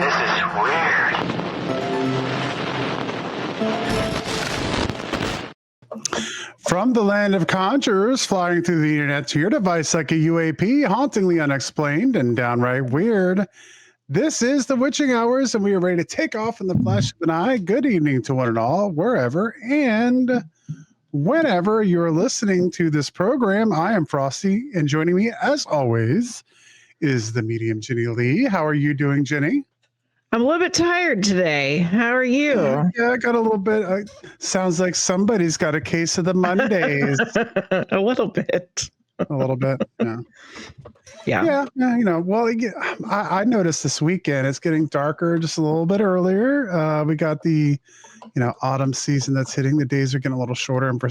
This is weird. From the land of conjurers flying through the internet to your device like a UAP, hauntingly unexplained and downright weird. This is the Witching Hours, and we are ready to take off in the flash of an eye. Good evening to one and all, wherever and whenever you're listening to this program. I am Frosty, and joining me, as always, is the medium Jenny Lee. How are you doing, Jenny? I'm a little bit tired today. How are you? Yeah, I got a little bit. Sounds like somebody's got a case of the Mondays. A little bit. A little bit. Yeah. Yeah. Yeah. You know, well, I noticed this weekend it's getting darker just a little bit earlier. We got the, autumn season that's hitting. The days are getting a little shorter, and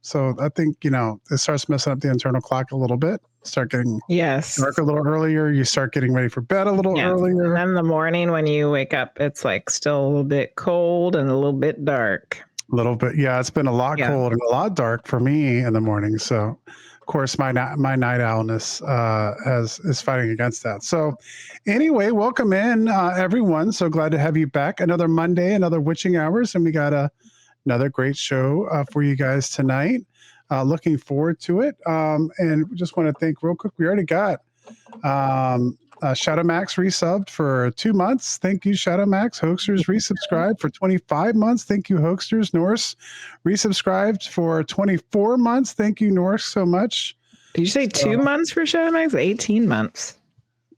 so I think it starts messing up the internal clock a little bit. Start getting dark a little earlier. You start getting ready for bed a little earlier. And then in the morning when you wake up, it's like still a little bit cold and a little bit dark. A little bit, yeah. It's been a lot cold and a lot dark for me in the morning. So, of course, my night owlness is fighting against that. So, anyway, welcome in, everyone. So glad to have you back. Another Monday, another Witching Hours, and we got another great show for you guys tonight. Looking forward to it. And we just want to thank real quick. We already got Shadow Max resubbed for 2 months. Thank you, Shadow Max. Hoaxers resubscribed for 25 months. Thank you, Hoaxers. Norse resubscribed for 24 months. Thank you, Norse, so much. Did you say 2 months for Shadow Max? 18 months.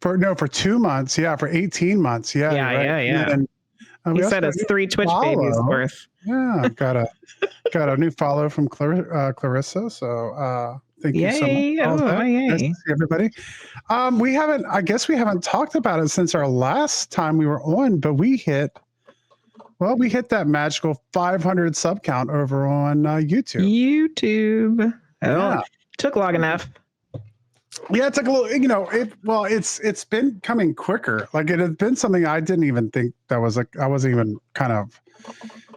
For 2 months. Yeah, for 18 months. Yeah. Yeah. And, he said it's 3 Twitch babies worth. Yeah, got a new follow from Clarissa. So thank you so much. Yay. Nice to see everybody. We haven't talked about it since our last time we were on, but we hit that magical 500 sub count over on YouTube. Oh, took long enough. Yeah, it took a little, it's been coming quicker. Like it had been something I didn't even think I wasn't even kind of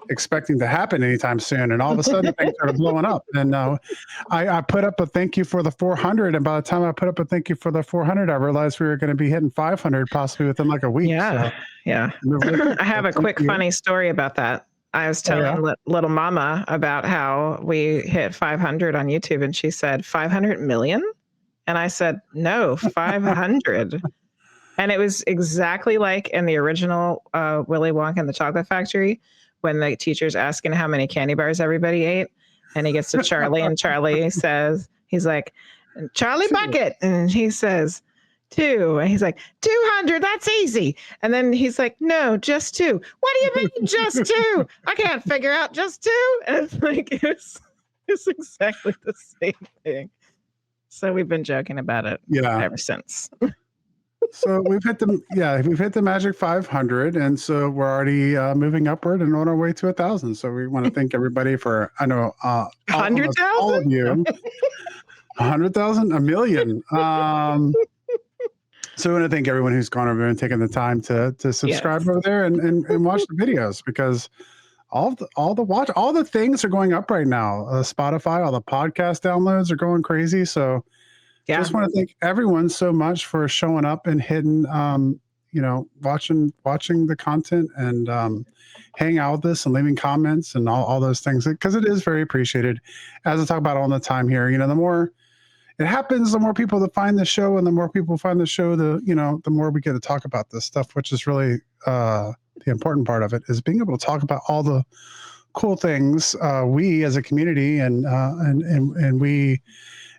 expecting to happen anytime soon. And all of a sudden things started blowing up. And I put up a thank you for the 400. And by the time I put up a thank you for the 400, I realized we were going to be hitting 500 possibly within like a week. Yeah. I have a quick funny story about that. I was telling little mama about how we hit 500 on YouTube, and she said 500 million. And I said, no, 500. And it was exactly like in the original Willy Wonka and the Chocolate Factory, when the teacher's asking how many candy bars everybody ate. And he gets to Charlie, and Charlie says, he's like, Charlie Bucket. And he says, 2. And he's like, 200, that's easy. And then he's like, no, just 2. What do you mean just 2? I can't figure out just 2. And it's like, it's exactly the same thing. So we've been joking about it ever since. So we've hit the magic 500, and so we're already moving upward and on our way to 1,000. So we want to thank everybody for 100,000, all of you, 100,000, 1 million. So we want to thank everyone who's gone over there and taken the time to subscribe over there and watch the videos, because all the things are going up right now. Spotify, all the podcast downloads are going crazy. So just want to thank everyone so much for showing up and hitting, watching the content and hanging out with us and leaving comments and all those things, because it is very appreciated. As I talk about all the time here, the more it happens, the more people that find the show, and the more people find the show, the more we get to talk about this stuff, which is really the important part of it, is being able to talk about all the cool things we as a community and we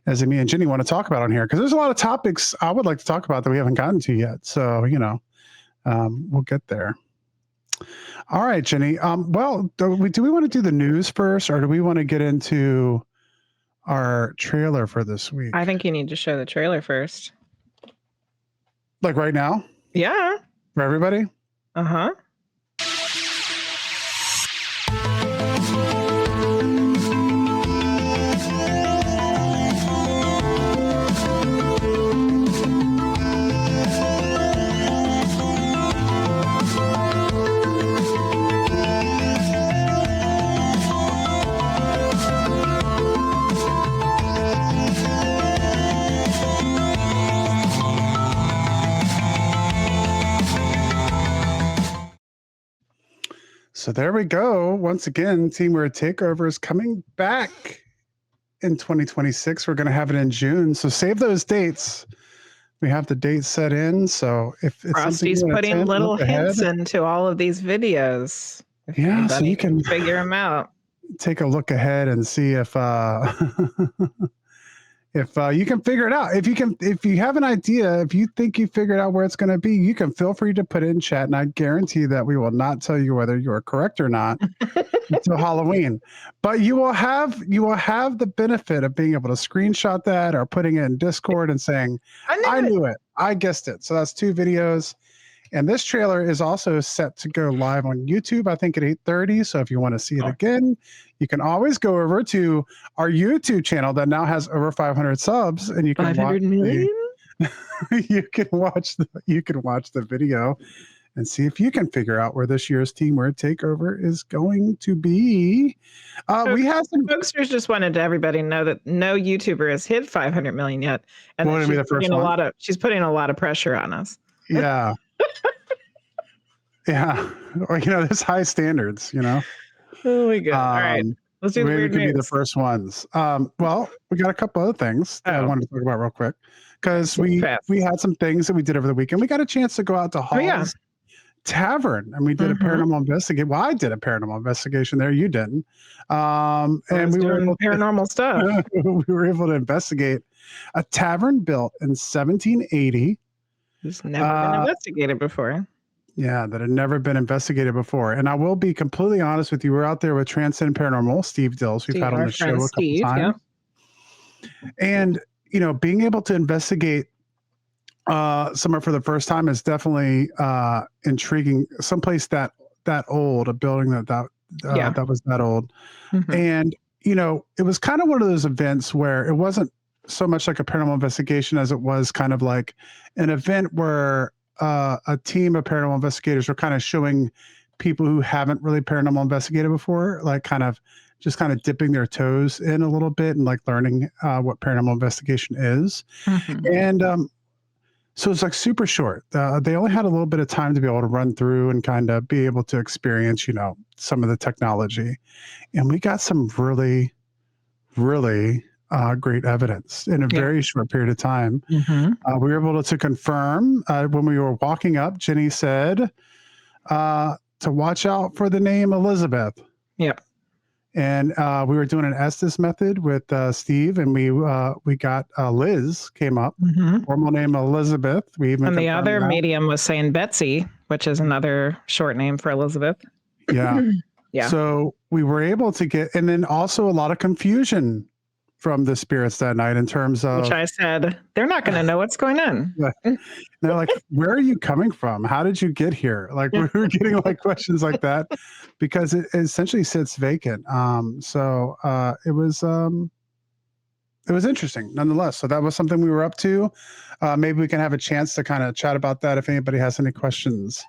as me and Jenny want to talk about on here, because there's a lot of topics I would like to talk about that we haven't gotten to yet. So we'll get there. All right, Jenny. Do we want to do the news first, or do we want to get into our trailer for this week? I think you need to show the trailer first. Like right now? Yeah. For everybody? Uh-huh. So there we go. Once again, Team Weird Takeover is coming back in 2026. We're going to have it in June. So save those dates. We have the dates set in. So if it's something Frosty's you want to putting attend, little look ahead. hints into all of these videos. If Yeah, so anybody you can figure them out. take a look ahead and see if if you can figure it out. If you have an idea, if you think you figured out where it's going to be, you can feel free to put it in chat, and I guarantee that we will not tell you whether you are correct or not until Halloween. But you will have the benefit of being able to screenshot that or putting it in Discord and saying, I knew it. I guessed it. So that's 2 videos. And this trailer is also set to go live on YouTube, I think at 8:30. So if you want to see it again, you can always go over to our YouTube channel that now has over 500 subs, and you can 500 million? You can watch the video and see if you can figure out where this year's Team Weird Takeover is going to be. We have some folks just wanted everybody to know that no YouTuber has hit 500 million yet, and she's putting a lot of pressure on us. Yeah. Yeah. Or, there's high standards, Oh my God. All right. Let's do the weird news. We could be the first ones. Well, we got a couple other things that I wanted to talk about real quick, because we had some things that we did over the weekend. We got a chance to go out to Hall's Tavern, and we did a paranormal investigation. Well, I did a paranormal investigation there. You didn't. And we were able paranormal stuff. We were able to investigate a tavern built in 1780. It's never been investigated before. Yeah, that had never been investigated before. And I will be completely honest with you. We're out there with Transcend Paranormal, Steve Dills, we've had on the show a couple times. Yeah. And, being able to investigate somewhere for the first time is definitely intriguing. Someplace that old, a building that was that old. Mm-hmm. And, it was kind of one of those events where it wasn't so much like a paranormal investigation as it was kind of like an event where a team of paranormal investigators were kind of showing people who haven't really paranormal investigated before, like kind of dipping their toes in a little bit and like learning what paranormal investigation is. Mm-hmm. And so it's like super short. They only had a little bit of time to be able to run through and kind of be able to experience, some of the technology. And we got some really, really great evidence in a very short period of time. Mm-hmm. We were able to confirm when we were walking up, Jenny said to watch out for the name Elizabeth. Yep. And we were doing an Estes method with Steve, and we got Liz came up, formal name Elizabeth. And the other medium was saying Betsy, which is another short name for Elizabeth. Yeah. Yeah. So we were able to get, and then also a lot of confusion from the spirits that night in terms of, which I said, they're not going to know what's going on. They're like, where are you coming from? How did you get here? Like, we were getting like questions like that because it essentially sits vacant. So it was interesting nonetheless. So that was something we were up to. Maybe we can have a chance to kind of chat about that. If anybody has any questions,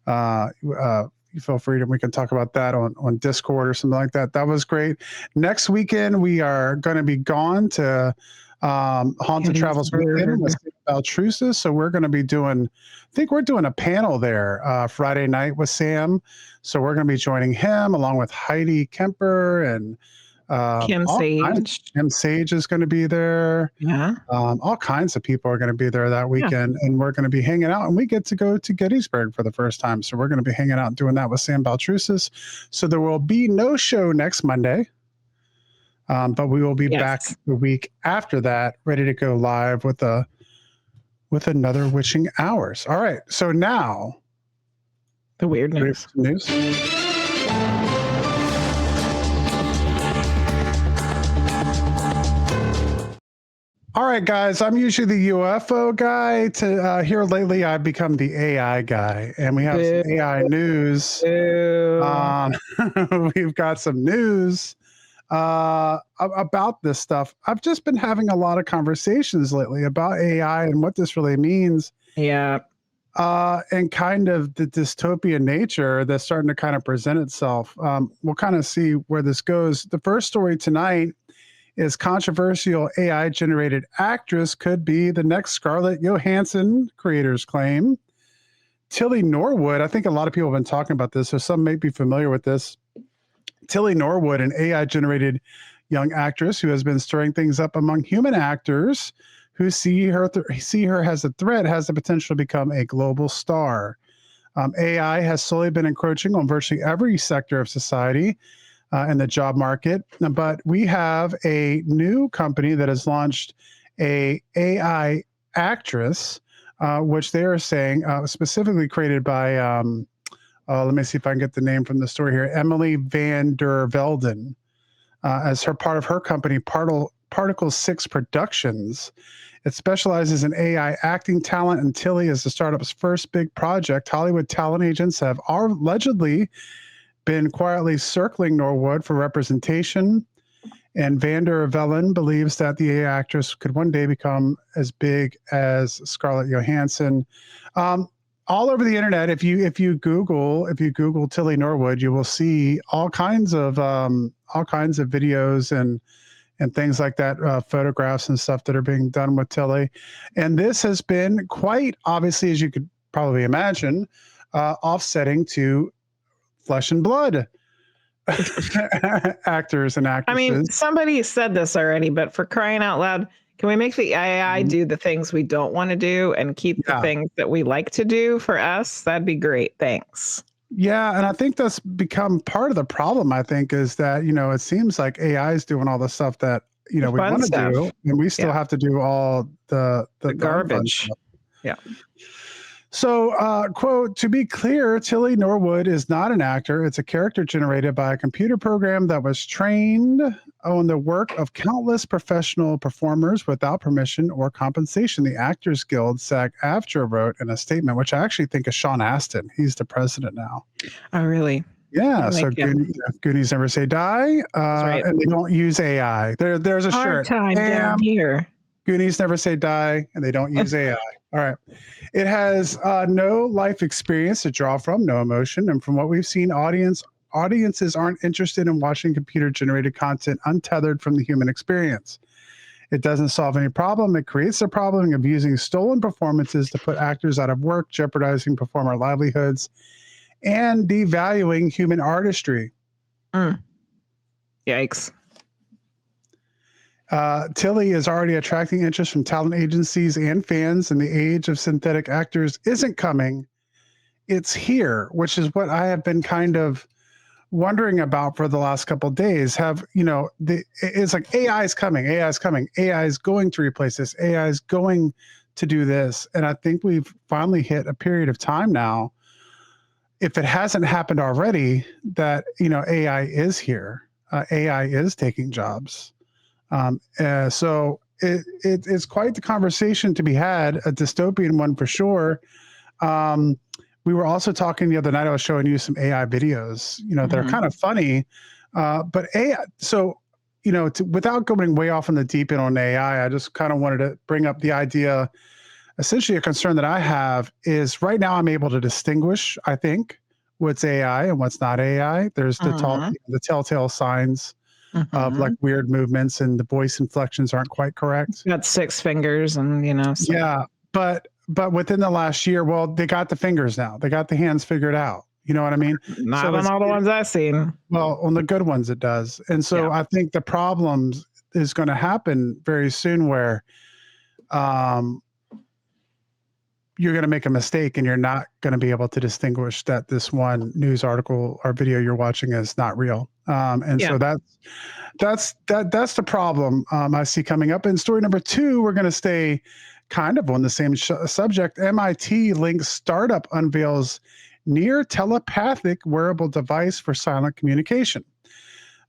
you feel free to, we can talk about that on Discord or something like that. That was great. Next weekend, we are going to be gone to Haunted Travels Weekend with Altrusis. So we're going to be doing, I think we're doing a panel there Friday night with Sam. So we're going to be joining him along with Heidi Kemper and Kim Sage. Kim Sage is going to be there. Yeah. All kinds of people are going to be there that weekend, and we're going to be hanging out, and we get to go to Gettysburg for the first time. So we're going to be hanging out and doing that with Sam Baltrusis. So there will be no show next Monday, but we will be back the week after that, ready to go live with another Witching Hours. All right. So now the weird news. All right, guys, I'm usually the UFO guy. Here lately, I've become the AI guy, and we have some AI news. We've got some news about this stuff. I've just been having a lot of conversations lately about AI and what this really means. Yeah. And kind of the dystopian nature that's starting to kind of present itself. We'll kind of see where this goes. The first story tonight is controversial AI-generated actress could be the next Scarlett Johansson, creators claim. Tilly Norwood, I think a lot of people have been talking about this, so some may be familiar with this. Tilly Norwood, an AI-generated young actress who has been stirring things up among human actors who see her as a threat, has the potential to become a global star. AI has slowly been encroaching on virtually every sector of society and the job market, but we have a new company that has launched a AI actress, which they are saying specifically created by, let me see if I can get the name from the story here, Emily van der Velden, as her part of her company, Particle 6 Productions. It specializes in AI acting talent, and Tilly is the startup's first big project. Hollywood talent agents have allegedly been quietly circling Norwood for representation, and van der Vellen believes that the AI actress could one day become as big as Scarlett Johansson. All over the internet, if you Google Tilly Norwood, you will see all kinds of videos and things like that, photographs and stuff that are being done with Tilly. And this has been quite obviously, as you could probably imagine, offsetting to flesh and blood actors and actresses. I mean, somebody said this already, but for crying out loud, can we make the AI do the things we don't want to do and keep the things that we like to do for us? That'd be great. Thanks. Yeah, and I think that's become part of the problem, I think, is that, it seems like AI is doing all the stuff that, we want to do, and we still have to do all the garbage. Yeah. So, quote, to be clear, Tilly Norwood is not an actor. It's a character generated by a computer program that was trained on the work of countless professional performers without permission or compensation. The Actors Guild, SAG-AFTRA, wrote in a statement, which I actually think is Sean Astin. He's the president now. Oh, really? Yeah. So Goonies never say die, right. And they don't use AI. There's a hard shirt. time down here. Goonies never say die, and they don't use AI. All right. It has no life experience to draw from, no emotion. And from what we've seen, audiences aren't interested in watching computer-generated content untethered from the human experience. It doesn't solve any problem. It creates the problem of using stolen performances to put actors out of work, jeopardizing performer livelihoods, and devaluing human artistry. Yikes. Tilly is already attracting interest from talent agencies and fans, and the age of synthetic actors isn't coming. It's here, which is what I have been kind of wondering about for the last couple of days. It's like AI is coming, AI is going to replace this, AI is going to do this. And I think we've finally hit a period of time now, if it hasn't happened already, that, AI is here. AI is taking jobs. So it's quite the conversation to be had, a dystopian one for sure. We were also talking the other night, I was showing you some AI videos, they're kind of funny, but AI, so, without going way off in the deep end on AI, I just kind of wanted to bring up the idea. Essentially, a concern that I have is right now I'm able to distinguish, I think, what's AI and what's not AI. There's the telltale signs of like weird movements, and the voice inflections aren't quite correct. Got 6 fingers and, Yeah, but within the last year, well, they got the fingers now. They got the hands figured out. You know what I mean? Not on all the ones I've seen. Well, on the good ones it does. And so I think the problems is going to happen very soon where you're going to make a mistake and you're not going to be able to distinguish that this one news article or video you're watching is not real. So that's the problem I see coming up. In story number 2, we're going to stay kind of on the same subject. MIT linked startup unveils near telepathic wearable device for silent communication.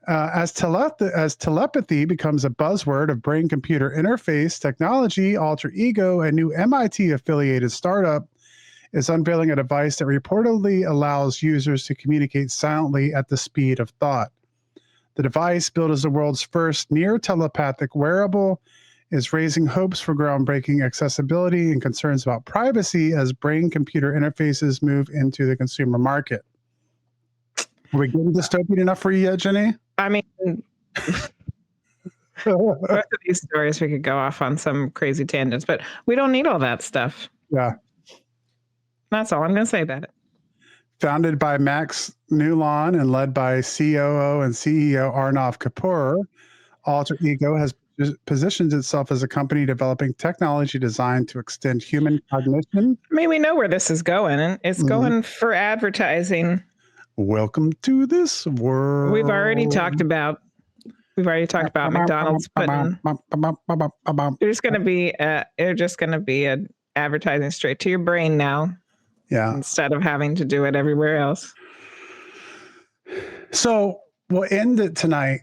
As telepathy becomes a buzzword of brain-computer interface technology, alter ego, a new MIT-affiliated startup is unveiling a device that reportedly allows users to communicate silently at the speed of thought. The device, built as the world's first near-telepathic wearable, is raising hopes for groundbreaking accessibility and concerns about privacy as brain-computer interfaces move into the consumer market. Are we getting dystopian enough for you yet, Jenny? I mean, both of these stories we could go off on some crazy tangents, but we don't need all that stuff. Yeah. That's all I'm going to say about it. Founded by Max Newlon and led by COO and CEO Arnav Kapoor, Alter Ego has positioned itself as a company developing technology designed to extend human cognition. I mean, we know where this is going, and it's going for advertising. Welcome to this world. We've already talked about McDonald's putting. There's going to be an advertising straight to your brain now. Yeah. Instead of having to do it everywhere else. So we'll end it tonight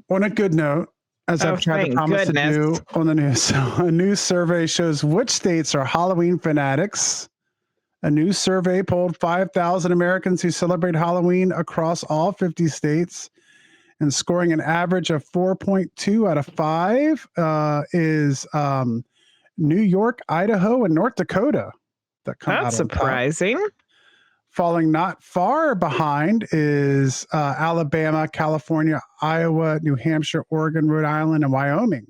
on a good note, as I've tried to promise to do on the news. So a new survey shows which states are Halloween fanatics. A new survey polled 5,000 Americans who celebrate Halloween across all 50 states, and scoring an average of 4.2 out of 5 is New York, Idaho, and North Dakota. That's surprising. Falling not far behind is Alabama, California, Iowa, New Hampshire, Oregon, Rhode Island, and Wyoming.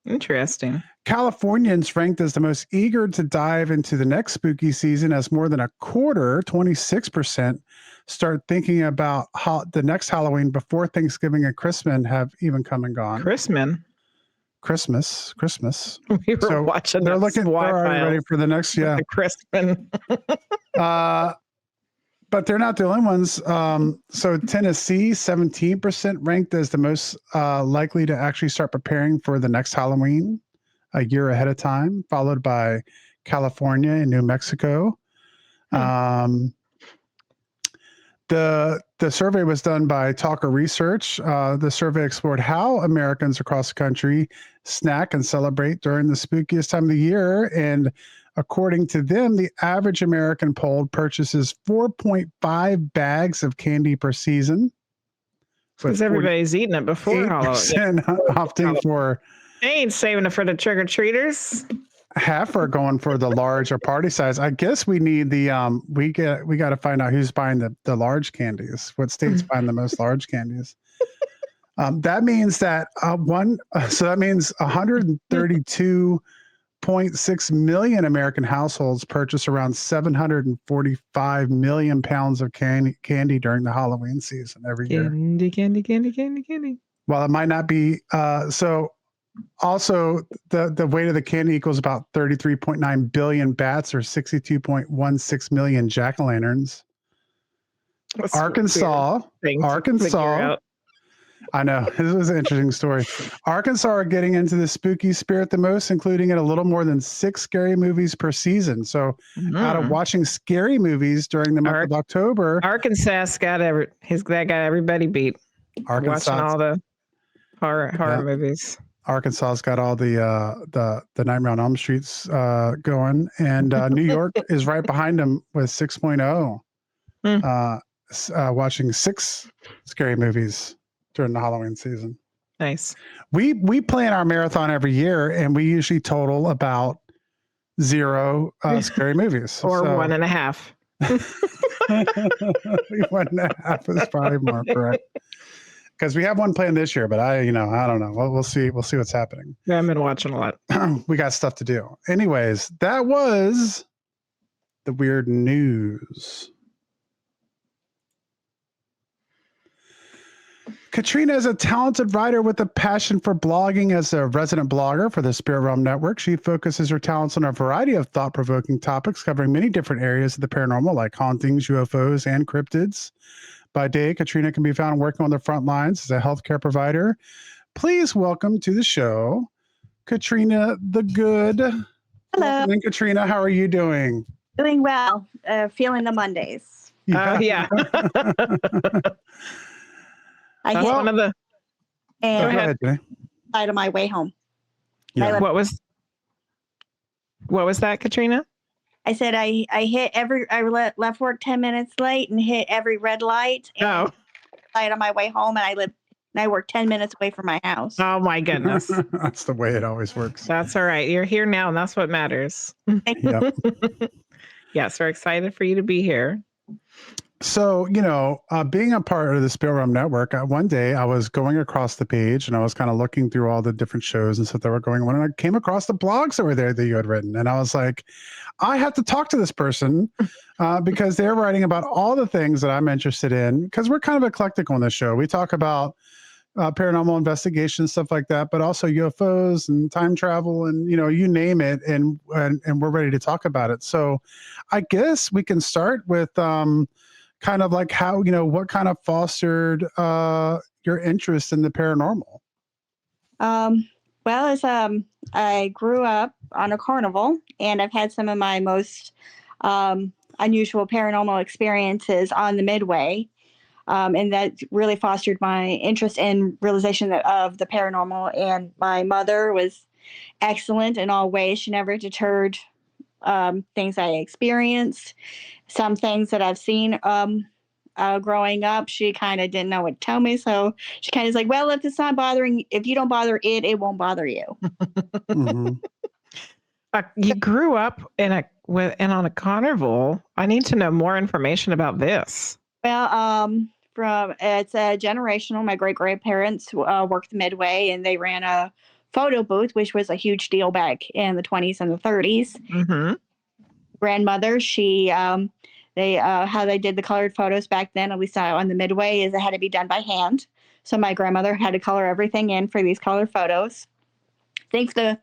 Interesting. Californians ranked as the most eager to dive into the next spooky season, as more than a quarter, 26%, start thinking about the next Halloween before Thanksgiving and Christmas have even come and gone. Christmas. We were watching. They're already ready for the next. Yeah, Christmas. But they're not the only ones. So Tennessee, 17% ranked as the most likely to actually start preparing for the next Halloween a year ahead of time, followed by California and New Mexico. The survey was done by Talker Research. The survey explored how Americans across the country snack and celebrate during the spookiest time of the year. And according to them, the average American polled purchases 4.5 bags of candy per season. Because everybody's eating it before Halloween. Opting for. They ain't saving it for the trick-or-treaters. Half are going for the large or party size. I guess we need the we got to find out who's buying the large candies. What state's buying the most large candies? That means that that means 132.6 million American households purchase around 745 million pounds of candy during the Halloween season every year. Candy. While it might not be also, the weight of the candy equals about 33.9 billion bats or 62.16 million jack-o'-lanterns. Arkansas. I know. This was an interesting story. Arkansas are getting into the spooky spirit the most, including in a little more than 6 scary movies per season. So out of watching scary movies during the month of October. Arkansas got everybody beat. Watching all the horror movies. Arkansas's got all the Nightmare on Elm Street's going, and New York is right behind them with 6.0, watching 6 scary movies during the Halloween season. Nice. We plan our marathon every year, and we usually total about 0 scary movies, or 1.5. 1.5 is probably more correct. Because we have one planned this year, but I don't know. We'll see. We'll see what's happening. Yeah, I've been watching a lot. We got stuff to do. Anyways, that was the weird news. Katrina is a talented writer with a passion for blogging. As a resident blogger for the Spirit Realm Network, she focuses her talents on a variety of thought-provoking topics covering many different areas of the paranormal, like hauntings, UFOs, and cryptids. By day, Katrina can be found working on the front lines as a healthcare provider. Please welcome to the show, Katrina the Good. Hello. Welcome, Katrina. How are you doing? Doing well. Feeling the Mondays. Oh, yeah. That's one of the... And go ahead, Jenny. Side of my way home. Yeah. What was that, Katrina? I said I left work 10 minutes late and hit every red light. And side on my way home, and I work 10 minutes away from my house. Oh my goodness. That's the way it always works. That's all right. You're here now, and that's what matters. Yep. Yes, we're excited for you to be here. So, being a part of the Spirit Realm Network, one day I was going across the page and I was kind of looking through all the different shows and stuff that were going on. And I came across the blogs that were there that you had written. And I was like, I have to talk to this person because they're writing about all the things that I'm interested in. Because we're kind of eclectic on this show. We talk about paranormal investigation, stuff like that, but also UFOs and time travel and, you name it. And we're ready to talk about it. So I guess we can start with kind of like how, what kind of fostered your interest in the paranormal? Well, as I grew up on a carnival, and I've had some of my most unusual paranormal experiences on the Midway, and that really fostered my interest and realization of the paranormal. And my mother was excellent in all ways; she never deterred things I experienced. Some things that I've seen growing up, she kind of didn't know what to tell me. So she kind of is like, well, if it's not bothering, if you don't bother it, it won't bother you. Mm-hmm. You grew up and on a carnival. I need to know more information about this. Well, it's a generational. My great grandparents worked the Midway, and they ran a photo booth, which was a huge deal back in the 20s and the 30s. Mm-hmm. Grandmother, how they did the colored photos back then, at least on the Midway, is it had to be done by hand. So my grandmother had to color everything in for these color photos. I think the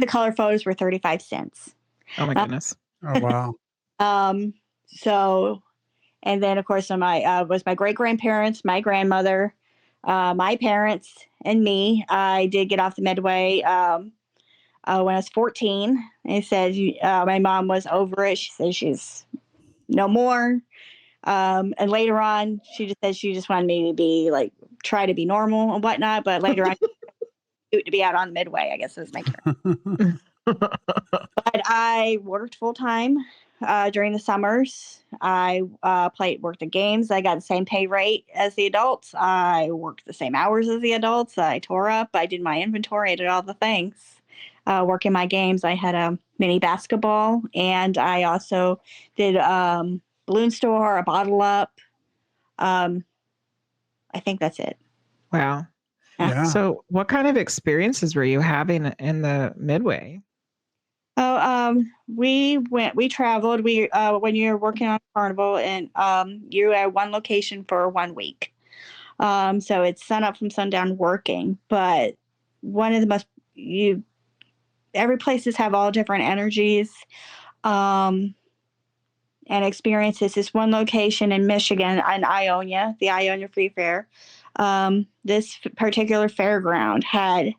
color photos were 35 cents. Oh my goodness. Oh wow. So, and then of course was my great grandparents, my grandmother, my parents, and me. I did get off the Midway when I was 14. They said my mom was over it. She said she's no more. And later on, she just said she just wanted me to try to be normal and whatnot. But later on, to be out on the Midway, I guess is my turn. But I worked full time during the summers. I worked the games. I got the same pay rate as the adults. I worked the same hours as the adults. I tore up. I did my inventory. I did all the things. Working my games, I had a mini basketball, and I also did balloon store, a bottle up. I think that's it. Wow. Yeah. So what kind of experiences were you having in the Midway? Oh, we traveled. When you're working on a carnival, and you're at one location for 1 week. So it's sun up from sundown working. But one of the every places have all different energies. And experiences. This one location in Michigan, in Ionia, the Ionia Free Fair. This particular fairground had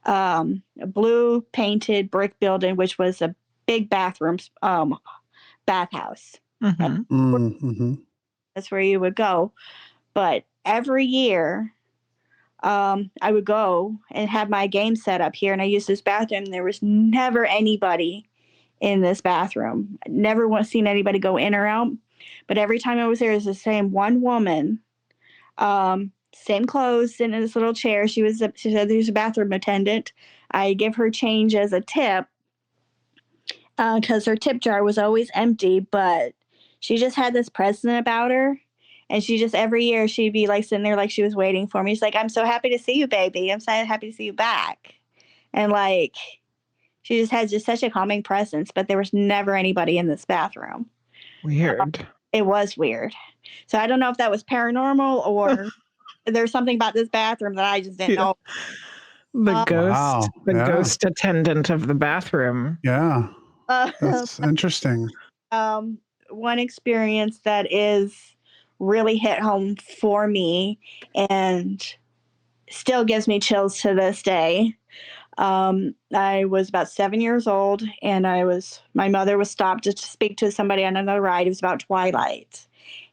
a blue painted brick building, which was a big bathhouse. Mm-hmm. Mm-hmm. That's where you would go. But every year, I would go and have my game set up here, and I used this bathroom. There was never anybody in this bathroom. Never seen anybody go in or out. But every time I was there, it was the same one woman, same clothes, sitting in this little chair. She said there's a bathroom attendant. I give her change as a tip because her tip jar was always empty, but she just had this presence about her. And she just, every year, she'd be like sitting there like she was waiting for me. She's like, I'm so happy to see you, baby. I'm so happy to see you back. And like, she just had such a calming presence, but there was never anybody in this bathroom. Weird. It was weird. So I don't know if that was paranormal or there's something about this bathroom that I just didn't know. The Wow. ghost attendant of the bathroom. Yeah. That's interesting. One experience that is really hit home for me and still gives me chills to this day. I was about 7 years old, and my mother was stopped to speak to somebody on another ride. It was about twilight,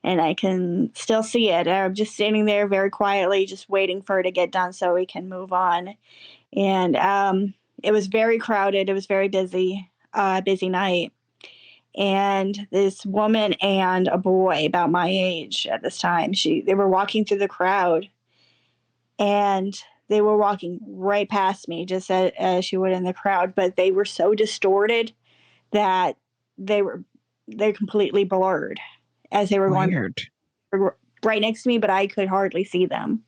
and I can still see it. I'm just standing there very quietly, just waiting for her to get done so we can move on. And it was very crowded. It was very busy night. And this woman and a boy about my age at this time, they were walking through the crowd, and they were walking right past me, just as she would in the crowd, but they were so distorted that they're completely blurred as they were going. Weird. were right next to me, but I could hardly see them.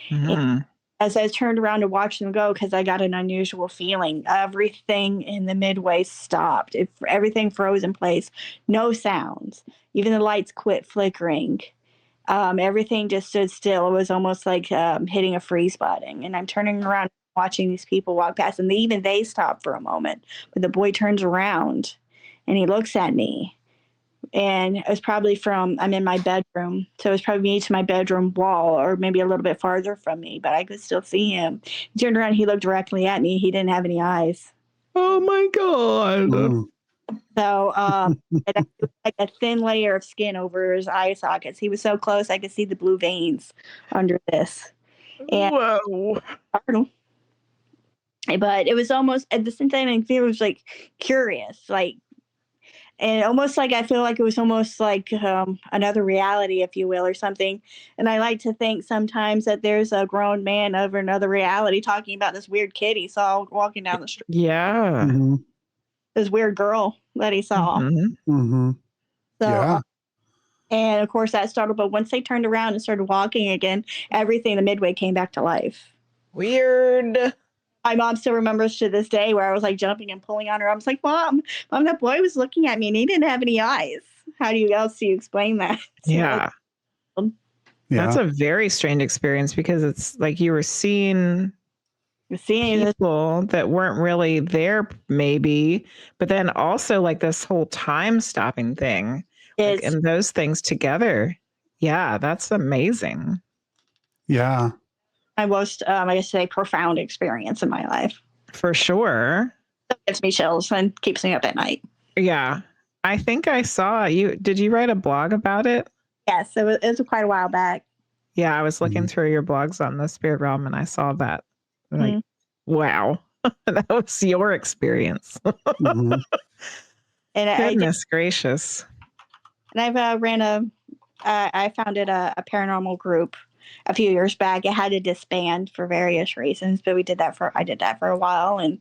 Mm. As I turned around to watch them go, because I got an unusual feeling, everything in the midway stopped. Everything froze in place. No sounds. Even the lights quit flickering. Everything just stood still. It was almost like hitting a freeze button. And I'm turning around, watching these people walk past, and even they stop for a moment. But the boy turns around, and he looks at me. And it was probably I'm in my bedroom. So it was probably me to my bedroom wall, or maybe a little bit farther from me, but I could still see him. He turned around, he looked directly at me. He didn't have any eyes. Oh my God. Mm. So it was like a thin layer of skin over his eye sockets. He was so close, I could see the blue veins under this. And Whoa. but it was almost at the same time, I feel it was like curious, like, and almost like I feel like it was almost like another reality, if you will, or something. And I like to think sometimes that there's a grown man over another reality talking about this weird kid he saw walking down the street, Yeah. Mm-hmm. this weird girl that he saw. Mm-hmm. Mm-hmm. So, Yeah. and of course that started. But once they turned around and started walking again, everything in the midway came back to life. Weird. My mom still remembers to this day where I was like jumping and pulling on her. I was like, Mom, that boy was looking at me and he didn't have any eyes. How do you explain that? Yeah. Yeah. That's a very strange experience, because it's like you were seeing people that weren't really there, maybe, but then also like this whole time stopping thing, like, and those things together. Yeah, that's amazing. Yeah. My most, I guess, say, profound experience in my life. For sure. It gives me chills and keeps me up at night. Yeah. I think I saw you. Did you write a blog about it? Yes, it was quite a while back. Yeah, I was looking through your blogs on the spirit realm and I saw that. Like, wow, that was your experience. Mm-hmm. And Goodness gracious. And I founded a paranormal group a few years back. It had to disband for various reasons, but I did that for a while. And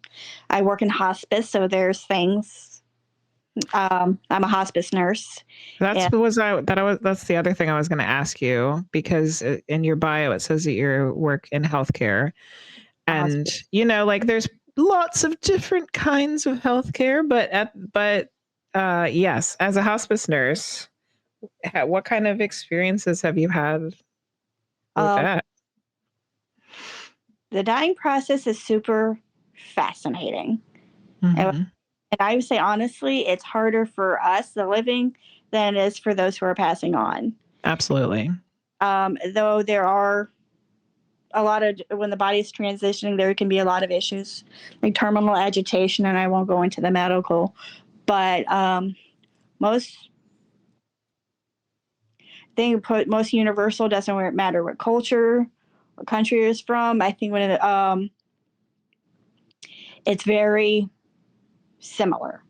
I work in hospice, so there's things. I'm a hospice nurse. That's the other thing I was going to ask you, because in your bio it says that you work in healthcare, and like there's lots of different kinds of healthcare, but yes, as a hospice nurse, what kind of experiences have you had with that? The dying process is super fascinating. Mm-hmm. And I would say, honestly, it's harder for us, the living, than it is for those who are passing on. Absolutely. Though there are a lot of, when the body is transitioning, there can be a lot of issues like terminal agitation, and I won't go into the medical, but most universal, doesn't matter what culture or country is from. I think when it's very similar.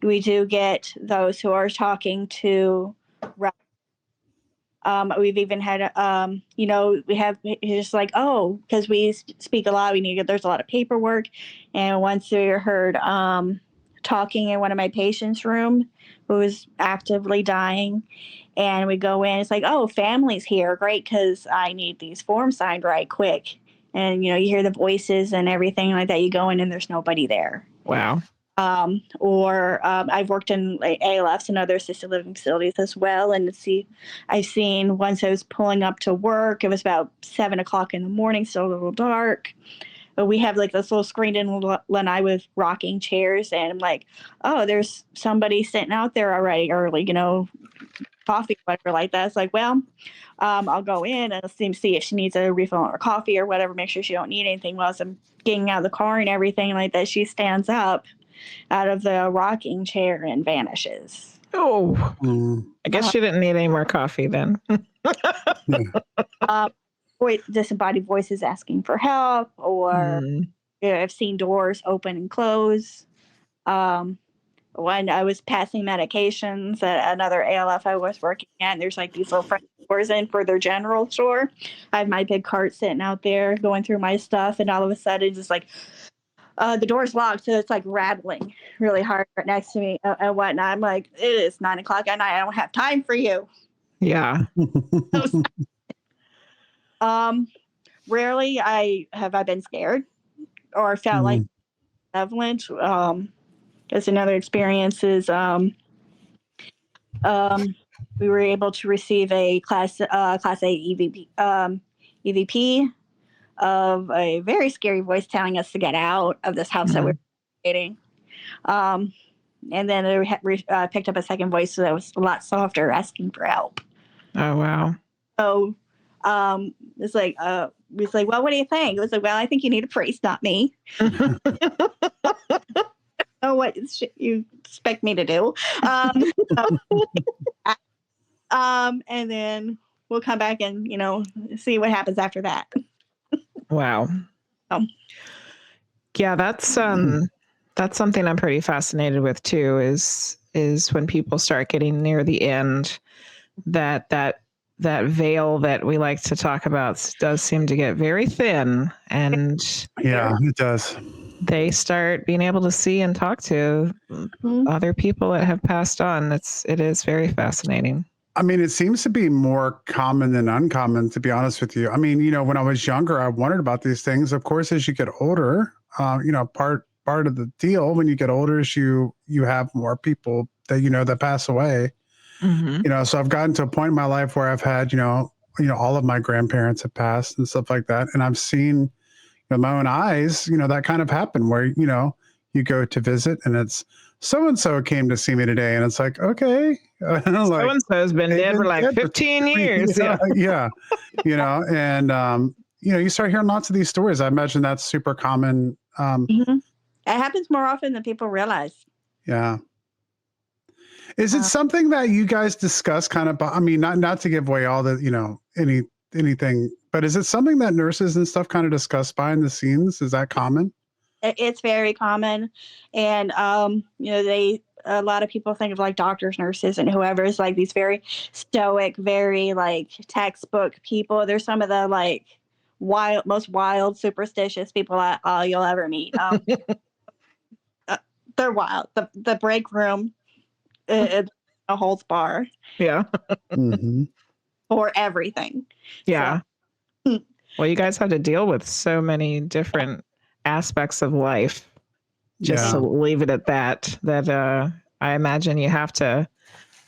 We do get those who are talking to. We've even had, we have just like, because we speak a lot, there's a lot of paperwork. And once we heard talking in one of my patients' room who was actively dying, and we go in, it's like, family's here, great, because I need these forms signed right quick. And, you hear the voices and everything like that. You go in and there's nobody there. Wow. I've worked in ALFs and other assisted living facilities as well. And I've seen once I was pulling up to work, it was about 7:00 in the morning, still a little dark. But we have like this little screened-in lanai with rocking chairs, and I'm like, there's somebody sitting out there already early, coffee, whatever like that. It's like, well, I'll go in and see if she needs a refill on her coffee or whatever, make sure she don't need anything. While I'm getting out of the car and everything like that, she stands up out of the rocking chair and vanishes. I guess she didn't need any more coffee then. Disembodied voices asking for help, or I've seen doors open and close. When I was passing medications at another ALF I was working at, and there's like these little front doors in for their general store. I have my big cart sitting out there going through my stuff, and all of a sudden just like the door's locked, so it's like rattling really hard right next to me and whatnot. I'm like, it is 9:00 at night. I don't have time for you. Yeah. Rarely I been scared or felt like malevolent. Because another experience is we were able to receive a class A EVP of a very scary voice telling us to get out of this house that we were dating. And then they picked up a second voice that was a lot softer, asking for help. Oh wow. So it's like well, what do you think? It was like, well, I think you need a priest, not me. Oh, what you expect me to do? And then we'll come back and see what happens after that. Wow. Yeah, that's something I'm pretty fascinated with too. Is when people start getting near the end, that veil that we like to talk about does seem to get very thin, and yeah, it does. They start being able to see and talk to other people that have passed on. It is very fascinating. I mean, it seems to be more common than uncommon, to be honest with you. I mean, when I was younger, I wondered about these things. Of course, as you get older, part of the deal when you get older is you have more people that that pass away. So I've gotten to a point in my life where I've had all of my grandparents have passed and stuff like that, and I've seen with my own eyes that kind of happen where you go to visit and it's so and so came to see me today, and it's like, okay, so and so's been dead for like 15 years. Yeah. And you start hearing lots of these stories. I imagine that's super common. It happens more often than people realize. Yeah. Is it something that you guys discuss kind of, I mean, not to give away all the, anything, but is it something that nurses and stuff kind of discuss behind the scenes? Is that common? It's very common. And, a lot of people think of like doctors, nurses, and whoever is like these very stoic, very like textbook people. They're some of the like most wild, superstitious people you'll ever meet. They're wild. The break room, it's a holds bar. Yeah. For everything. Yeah. So. Well, you guys have to deal with so many different aspects of life. Just to leave it at that I imagine you have to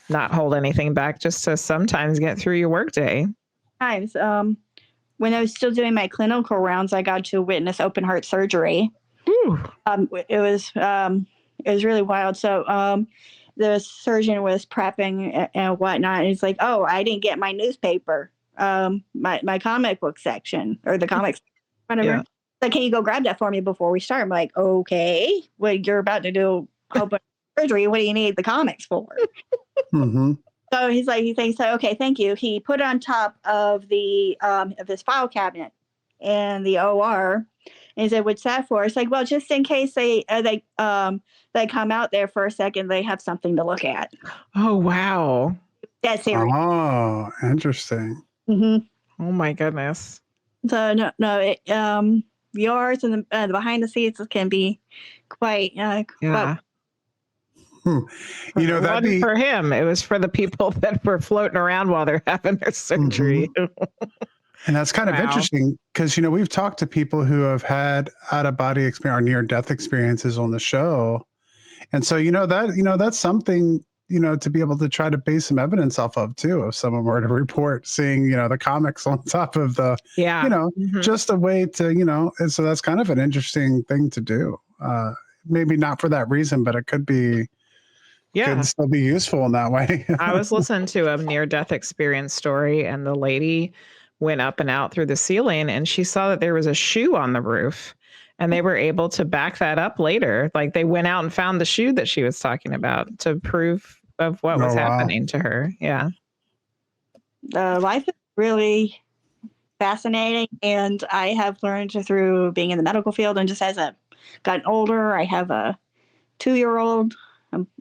not hold anything back just to sometimes get through your workday. Times. When I was still doing my clinical rounds, I got to witness open heart surgery. It was really wild. So the surgeon was prepping and whatnot. And he's like, oh, I didn't get my newspaper, my comic book section or the comics, whatever. Yeah. Like, can you go grab that for me before we start? I'm like, okay, well, you're about to do open surgery. What do you need the comics for? So he's like, he thinks, so, okay, thank you. He put it on top of the of his file cabinet in the OR. And he said, what's that for? It's like, well, just in case they come out there for a second, they have something to look at. Oh, wow. That's serious. Oh, interesting. Oh, my goodness. So, no, yours and the behind the scenes can be quite, yeah. That'd be for him. It was for the people that were floating around while they're having their surgery. And that's kind of interesting because, we've talked to people who have had out-of-body experience or near-death experiences on the show. And so, that's something, to be able to try to base some evidence off of, too, if someone were to report seeing, the comics on top of the, just a way to, and so that's kind of an interesting thing to do. Maybe not for that reason, but it could be. Yeah. Could still be useful in that way. I was listening to a near-death experience story, and the lady went up and out through the ceiling, and she saw that there was a shoe on the roof, and they were able to back that up later. Like, they went out and found the shoe that she was talking about to prove of what was happening to her. Yeah. Life is really fascinating, and I have learned through being in the medical field, and just as I've gotten older, I have a 2-year-old.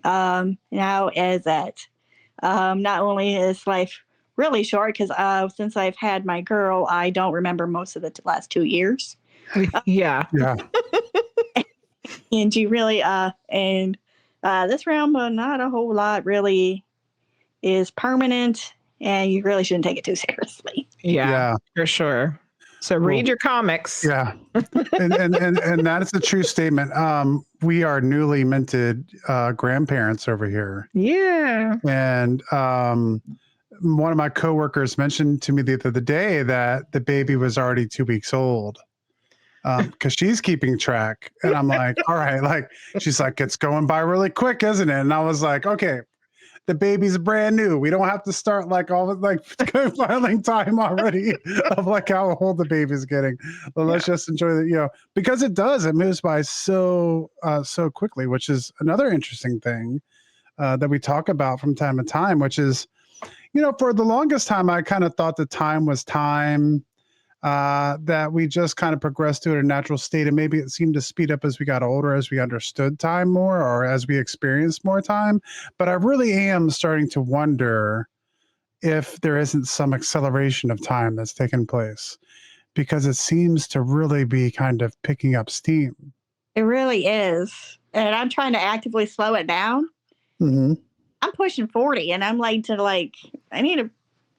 Now is that not only is life really short, because since I've had my girl, I don't remember most of the last 2 years. Yeah. And you really this realm, not a whole lot really is permanent, and you really shouldn't take it too seriously. Yeah. For sure. So read your comics. Yeah. and that is a true statement. We are newly minted grandparents over here. Yeah. And one of my coworkers mentioned to me the other day that the baby was already 2 weeks old. Because she's keeping track. And I'm like, all right, like she's like, it's going by really quick, isn't it? And I was like, okay, the baby's brand new. We don't have to start like all the like filing time already of like how old the baby's getting. But let's just enjoy the, because it moves by so quickly, which is another interesting thing that we talk about from time to time, which is, for the longest time, I kind of thought that time was time, that we just kind of progressed to a natural state. And maybe it seemed to speed up as we got older, as we understood time more, or as we experienced more time. But I really am starting to wonder if there isn't some acceleration of time that's taken place, because it seems to really be kind of picking up steam. It really is. And I'm trying to actively slow it down. Mm-hmm. I'm pushing 40 and I'm I need to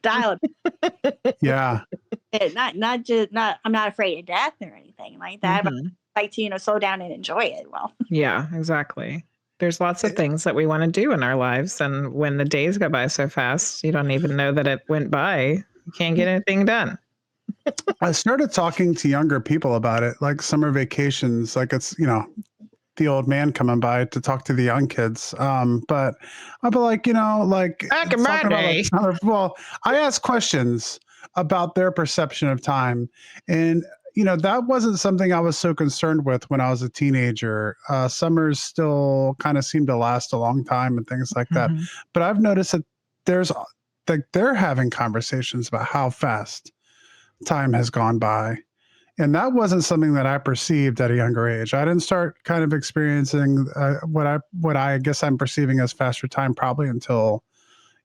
dial it. Yeah. I'm not afraid of death or anything like that. But I like to, slow down and enjoy it. Well, yeah, exactly. There's lots of things that we want to do in our lives. And when the days go by so fast, you don't even know that it went by. You can't get anything done. I started talking to younger people about it, like summer vacations, like it's, the old man coming by to talk to the young kids. But I'll be like, back in my day. Well, I ask questions about their perception of time. And, that wasn't something I was so concerned with when I was a teenager. Summers still kind of seem to last a long time and things like that. But I've noticed that they're having conversations about how fast time has gone by. And that wasn't something that I perceived at a younger age. I didn't start kind of experiencing what I guess I'm perceiving as faster time probably until,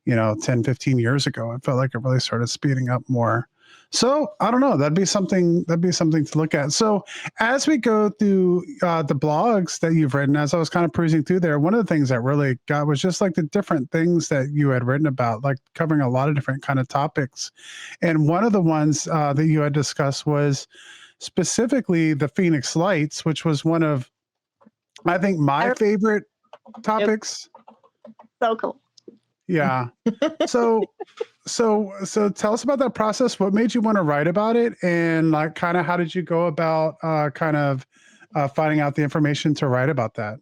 10, 15 years ago. I felt like it really started speeding up more. So I don't know. That'd be something to look at. So as we go through the blogs that you've written, as I was kind of perusing through there, one of the things that really got was just like the different things that you had written about, like covering a lot of different kind of topics. And one of the ones that you had discussed was specifically the Phoenix Lights, which was one of, I think, my favorite topics. So cool. Yeah. So tell us about that process. What made you want to write about it? And like, kind of, how did you go about finding out the information to write about that?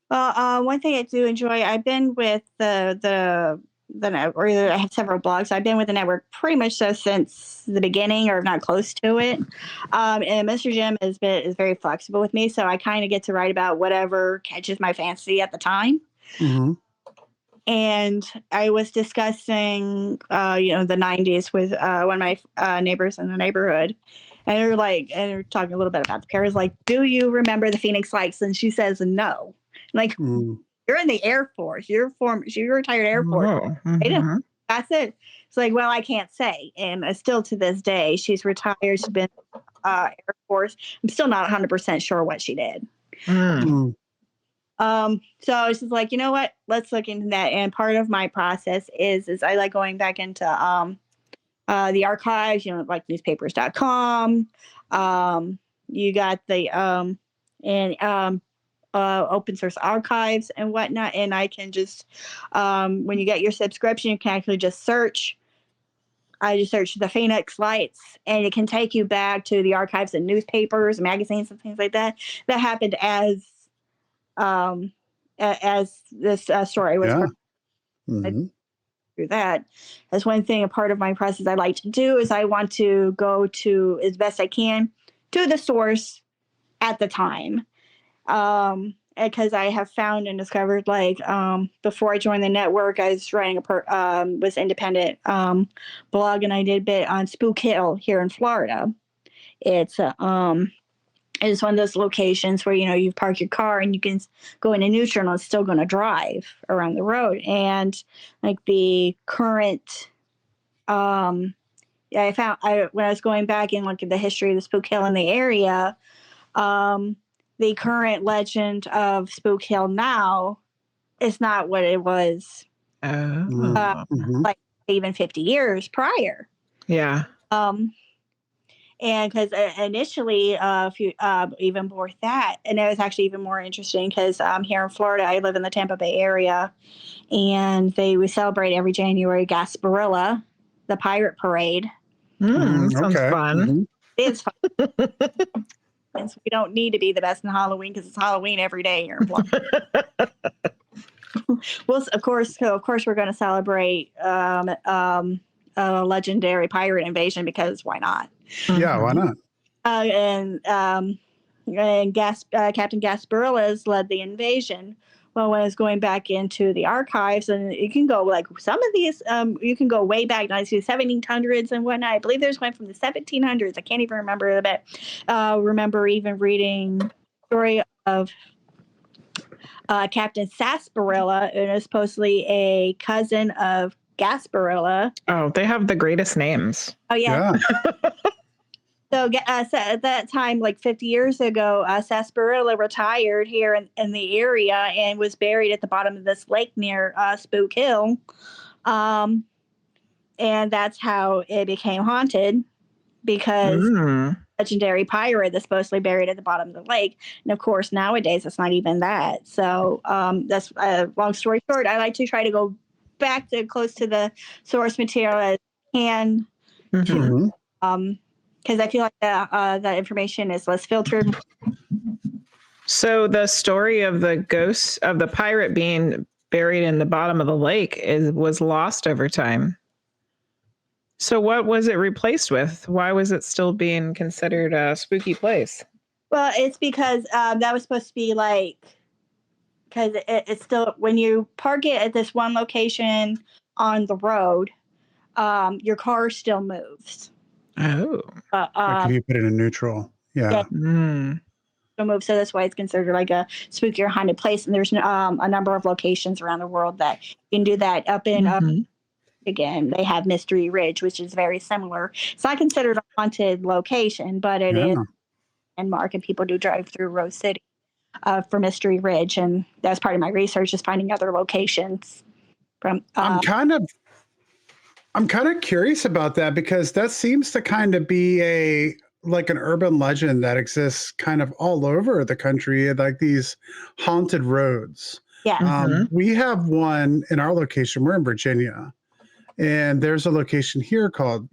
Well, one thing I do enjoy, I've been with the network. I have several blogs. I've been with the network pretty much since the beginning, or not close to it. And Mr. Jim is very flexible with me, so I kind of get to write about whatever catches my fancy at the time. Mm-hmm. And I was discussing, the 90s with one of my neighbors in the neighborhood. And they're talking a little bit about the Paris. Like, do you remember the Phoenix Lights? And she says, no. Like, you're in the Air Force. You're retired Air Force. Mm-hmm. That's it. It's like, well, I can't say. And still to this day, she's retired. She's been Air Force. I'm still not 100% sure what she did. Mm. So it's just like, you know what? Let's look into that. And part of my process is I like going back into the archives, like newspapers.com. You got the open source archives and whatnot. And I can just, when you get your subscription, you can actually just search. I just search the Phoenix Lights, and it can take you back to the archives of newspapers, magazines, and things like that. That happened as this story was through that. That's one thing. A part of my process I like to do is I want to go to, as best I can, to the source at the time. Because I have found and discovered, before I joined the network, I was writing was independent blog, and I did a bit on Spook Hill here in Florida. It's one of those locations where you park your car and you can go into neutral and it's still going to drive around the road. And like the current, when I was going back and looking at the history of the Spook Hill in the area, the current legend of Spook Hill now is not what it was like even 50 years prior. Yeah. And because initially, if you even before that, and it was actually even more interesting because here in Florida, I live in the Tampa Bay area, and we celebrate every January Gasparilla, the pirate parade. Sounds fun. It is fun. And so we don't need to be the best in Halloween because it's Halloween every day here in Florida. Well, of course, we're going to celebrate a legendary pirate invasion because why not? Yeah, why not? And Captain Gasparilla's led the invasion. Well, when I was going back into the archives, and you can go like some of these, you can go way back, 1700s and whatnot. I believe there's one from the 1700s. I can't even remember a bit. Remember even reading the story of Captain Sarsaparilla, and is supposedly a cousin of Gasparilla. Oh, they have the greatest names. Oh yeah. So at that time, like 50 years ago, Sarsaparilla retired here in the area and was buried at the bottom of this lake near Spook Hill. And that's how it became haunted, because legendary pirate that's supposedly buried at the bottom of the lake. And of course, nowadays, it's not even that. So that's long story short. I like to try to go back to close to the source material as I can. Because I feel like that information is less filtered. So the story of the ghost of the pirate being buried in the bottom of the lake was lost over time. So what was it replaced with? Why was it still being considered a spooky place? Well, it's because that was supposed to be like, because it's still, when you park it at this one location on the road, your car still moves. Oh. Like if you put it in neutral. Yeah. Move, so that's why it's considered like a spooky or haunted place. And there's a number of locations around the world that you can do that. Up in again, they have Mystery Ridge, which is very similar. It's not considered a haunted location, but it is landmark, and people do drive through Rose City for Mystery Ridge, and that's part of my research, is finding other locations. From I'm kind of curious about that, because that seems to kind of be like an urban legend that exists kind of all over the country, like these haunted roads. Yeah. We have one in our location. We're in Virginia, and there's a location here called,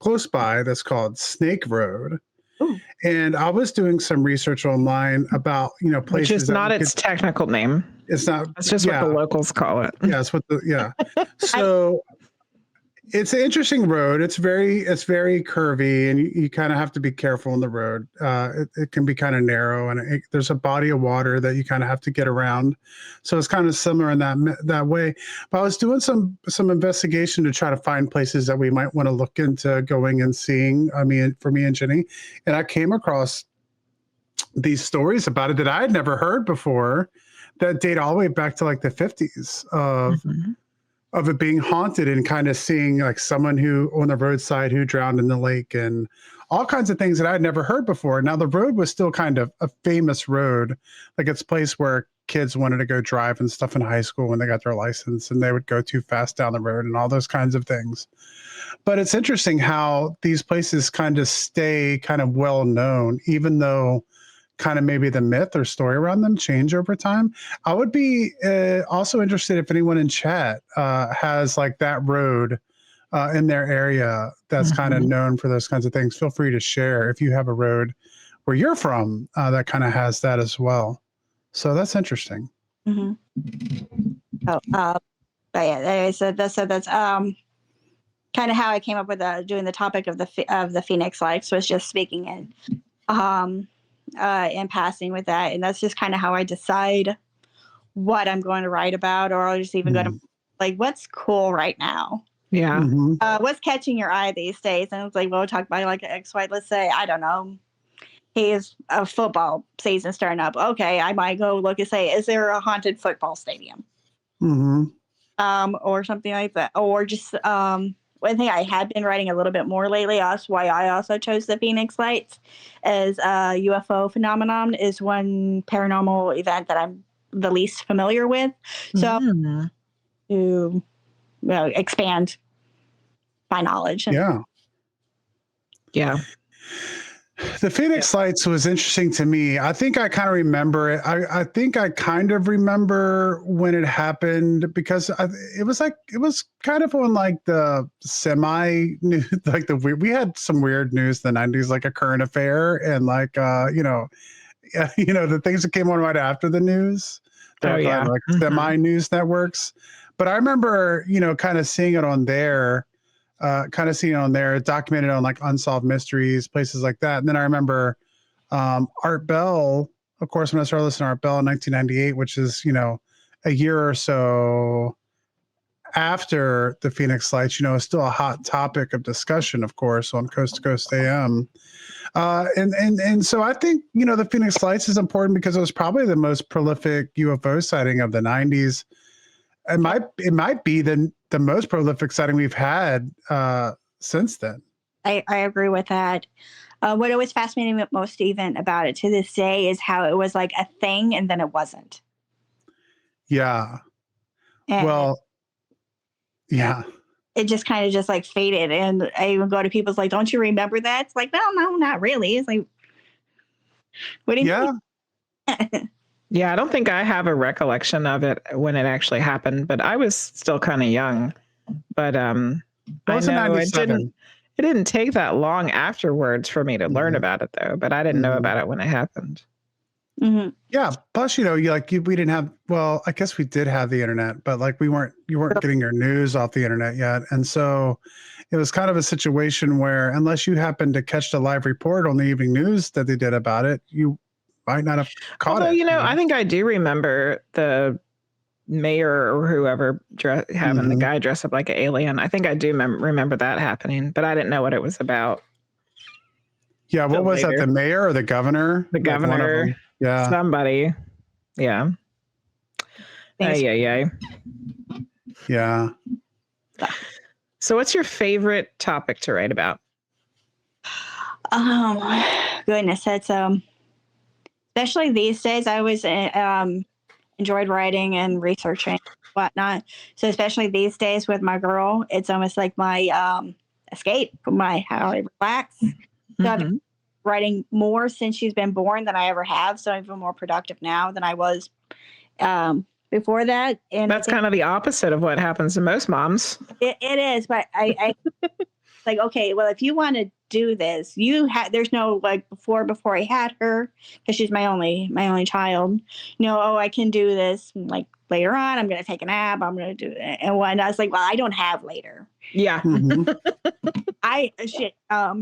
close by, that's called Snake Road. Ooh. And I was doing some research online about, places. Which is not its technical name. It's not. It's just what the locals call it. Yeah, it's So it's an interesting road. It's very curvy, and you kind of have to be careful on the road. It can be kind of narrow, and there's a body of water that you kind of have to get around. So it's kind of similar in that way. But I was doing some investigation to try to find places that we might want to look into going and seeing. For me and Jenny, and I came across these stories about it that I had never heard before, that date all the way back to like the 50s of it being haunted, and kind of seeing like someone who on the roadside who drowned in the lake, and all kinds of things that I'd never heard before. Now the road was still kind of a famous road, like it's a place where kids wanted to go drive and stuff in high school when they got their license, and they would go too fast down the road and all those kinds of things. But it's interesting how these places kind of stay kind of well known, even though kind of maybe the myth or story around them change over time. I would be also interested if anyone in chat has like that road in their area that's kind of known for those kinds of things. Feel free to share if you have a road where you're from that kind of has that as well. So that's interesting. But yeah, so that's kind of how I came up with doing the topic of the Phoenix Lights, was just speaking in passing with that, and that's just kind of how I decide what I'm going to write about, or I'll just even go to like what's cool right now. Yeah. What's catching your eye these days? And it's like, well, we'll talk about like an XY. Let's say, I don't know, he's a football season starting up. Okay, I might go look and say, is there a haunted football stadium? Or something like that, or just one thing I had been writing a little bit more lately, that's why I also chose the Phoenix Lights, is UFO phenomenon is one paranormal event that I'm the least familiar with. So to expand my knowledge. Yeah. The Phoenix Lights was interesting to me. I think I kind of remember it. I think I kind of remember when it happened because it was kind of on like the semi news, like we had some weird news in the 90s, like a current affair and like, the things that came on right after the news. Like semi news networks. But I remember, kind of seeing it on there. Documented on like Unsolved Mysteries, places like that. And then I remember Art Bell, of course, when I started listening to Art Bell in 1998, which is, a year or so after the Phoenix Lights, is still a hot topic of discussion, of course, on Coast to Coast AM. And so I think, the Phoenix Lights is important because it was probably the most prolific UFO sighting of the 90s. It might be the most prolific sighting we've had since then. I agree with that. What always fascinated me most even about it to this day is how it was like a thing and then it wasn't. Yeah. And well, yeah. It just kind of just like faded. And I even go to people's like, don't you remember that? It's like, no, not really. It's like, what do you mean? Yeah, I don't think I have a recollection of it when it actually happened, but I was still kind of young. But I know it didn't take that long afterwards for me to learn about it, though. But I didn't know about it when it happened. Mm-hmm. Yeah. Plus, we didn't have. Well, I guess we did have the internet, but like you weren't getting your news off the internet yet, and so it was kind of a situation where unless you happened to catch the live report on the evening news that they did about it, you might not have caught it. I think I do remember the mayor or whoever having the guy dress up like an alien. I think I do remember that happening, but I didn't know what it was about. Yeah, what was that? The mayor or the governor? The governor. Yeah. Somebody. Yeah. Yeah. So what's your favorite topic to write about? Goodness, that's especially these days, I always enjoyed writing and researching and whatnot. So especially these days with my girl, it's almost like my escape, how I relax. So I've been writing more since she's been born than I ever have. So I'm even more productive now than I was before that. And that's kind of the opposite of what happens to most moms. It is, but I like, okay, well, if you want to do this, there's no like before I had her, because she's my only child. I can do this like later on. I'm going to take a nap. I'm going to do it. And when I was like, well, I don't have later. Yeah.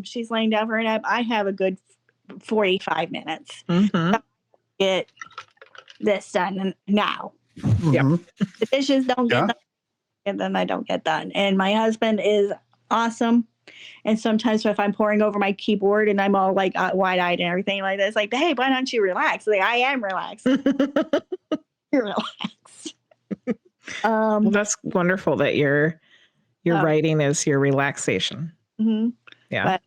She's laying down for a nap. I have a good 45 minutes. Mm-hmm. Get this done now. Yeah. The dishes don't get done, and then I don't get done. And my husband is awesome. And sometimes if I'm poring over my keyboard and I'm all like wide-eyed and everything like this, like, hey, why don't you relax? Like, I am relaxed. You're relaxed. Well, that's wonderful that your writing is your relaxation. Mm-hmm. Yeah. But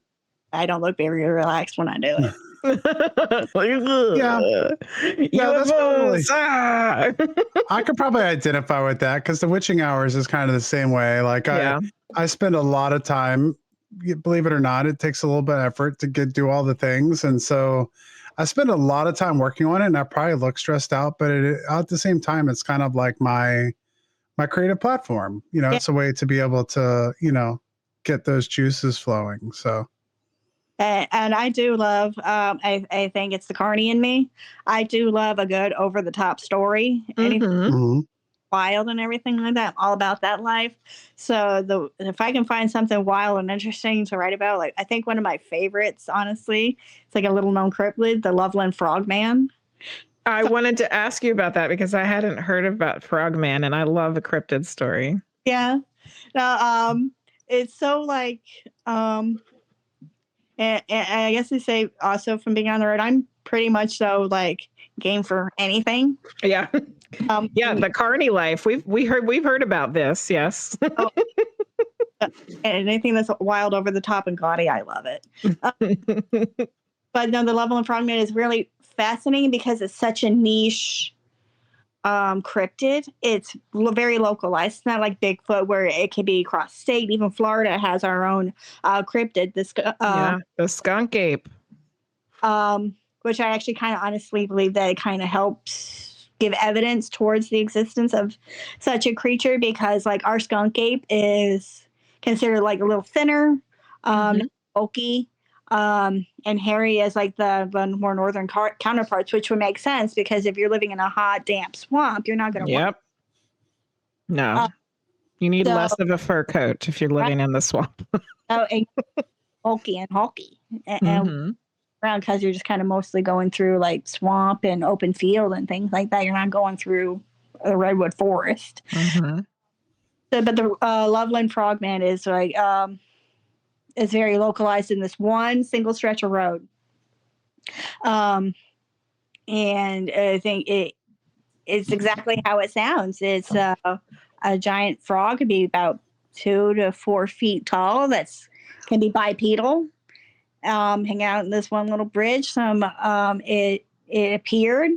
I don't look very relaxed when I do it. That's probably, I could probably identify with that because the witching hours is kind of the same way. Like I spend a lot of time, believe it or not, it takes a little bit of effort to do all the things. And so I spend a lot of time working on it and I probably look stressed out, but at the same time, it's kind of like my creative platform, it's a way to be able to, get those juices flowing. So. And I do love, I think it's the Carney in me. I do love a good over the top story. Anything wild and everything like that. I'm all about that life. So if I can find something wild and interesting to write about, like I think one of my favorites, honestly, it's like a little known cryptid, the Loveland Frogman. I wanted to ask you about that because I hadn't heard about Frogman and I love a cryptid story. Yeah. It's so like, and I guess they say also from being on the road, I'm pretty much so like game for anything. Yeah. The Carney life. We've heard about this. Yes. And anything that's wild, over the top, and gaudy, I love it. But no, the Loveland Frogman is really fascinating because it's such a niche cryptid. It's very localized. It's not like Bigfoot where it can be across state. Even Florida has our own cryptid. The skunk ape. Which I actually kind of honestly believe that it kind of helps give evidence towards the existence of such a creature, because like our skunk ape is considered like a little thinner, bulky, and hairy as like the more northern counterparts, which would make sense because if you're living in a hot, damp swamp, you're not going to. Yep. No, you need less of a fur coat if you're living in the swamp. And bulky and hulky, and around because you're just kind of mostly going through like swamp and open field and things like that. You're not going through a redwood forest. So, but the Loveland Frogman is like is very localized in this one single stretch of road. And I think it's exactly how it sounds. It's a giant frog, could be about 2 to 4 feet tall. Can be bipedal. Hang out in this one little bridge. It appeared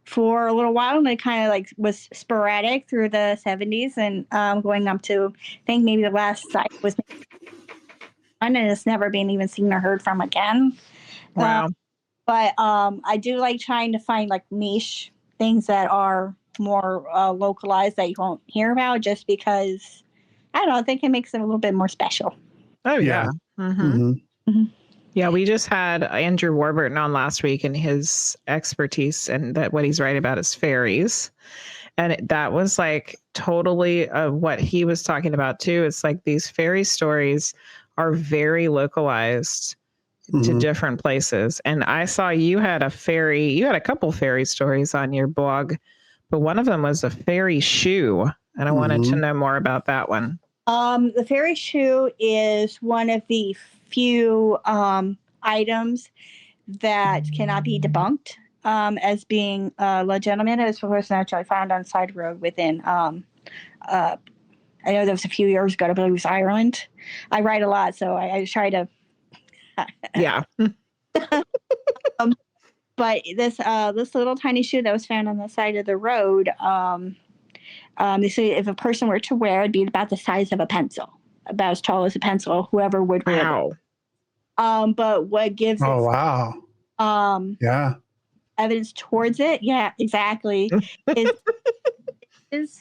for a little while, and it kind of like was sporadic through the 70s, and going up to, I think maybe the last site was one, and it's never been even seen or heard from again. Wow. But I do like trying to find like niche things that are more localized that you won't hear about, just because I don't know, I think it makes it a little bit more special. Oh yeah. Yeah, we just had Andrew Warburton on last week, and his expertise and that what he's right about is fairies. And that was like totally what he was talking about too. It's like these fairy stories are very localized to different places. And I saw you had a couple fairy stories on your blog, but one of them was a fairy shoe. And I wanted to know more about that one. The fairy shoe is one of the few items that cannot be debunked as being legitimate. It was actually found on side road within. I know that was a few years ago. I believe it was Ireland. I write a lot, so I try to. Yeah. But this little tiny shoe that was found on the side of the road. They say if a person were to wear, it'd be about the size of a pencil, about as tall as a pencil. Whoever would wear it. But what gives evidence towards it? Yeah, exactly. The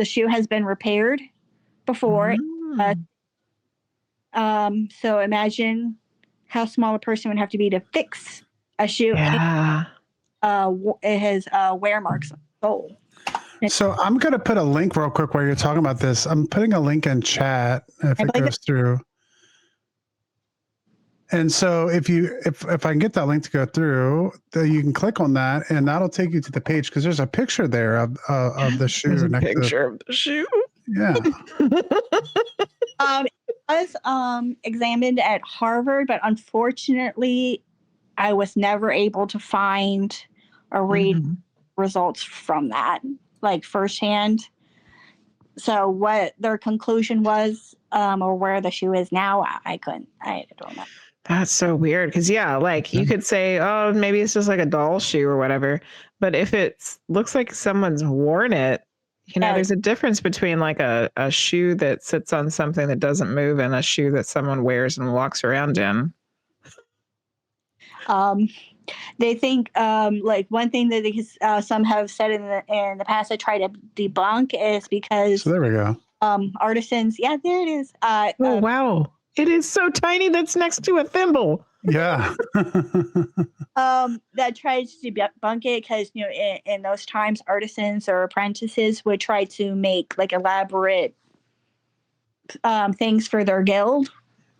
shoe has been repaired before. So imagine how small a person would have to be to fix a shoe. Yeah. It has wear marks on the sole. So I'm going to put a link real quick while you're talking about this. I'm putting a link in chat if it goes through. And so if I can get that link to go through, then you can click on that, and that'll take you to the page because there's a picture there of the shoe. There's a picture of the shoe. Yeah. It was examined at Harvard, but unfortunately, I was never able to find or read results from that, like firsthand. So what their conclusion was, or where the shoe is now, I don't know. That's so weird. Because you could say, oh, maybe it's just like a doll shoe or whatever. But if it looks like someone's worn it, there's a difference between like a shoe that sits on something that doesn't move and a shoe that someone wears and walks around in. They think like one thing that some have said in the past to try to debunk is because. So there we go. Artisans. Yeah, there it is. Oh, wow. It is so tiny that's next to a thimble. Yeah. That tries to debunk it because, in those times, artisans or apprentices would try to make like elaborate things for their guild.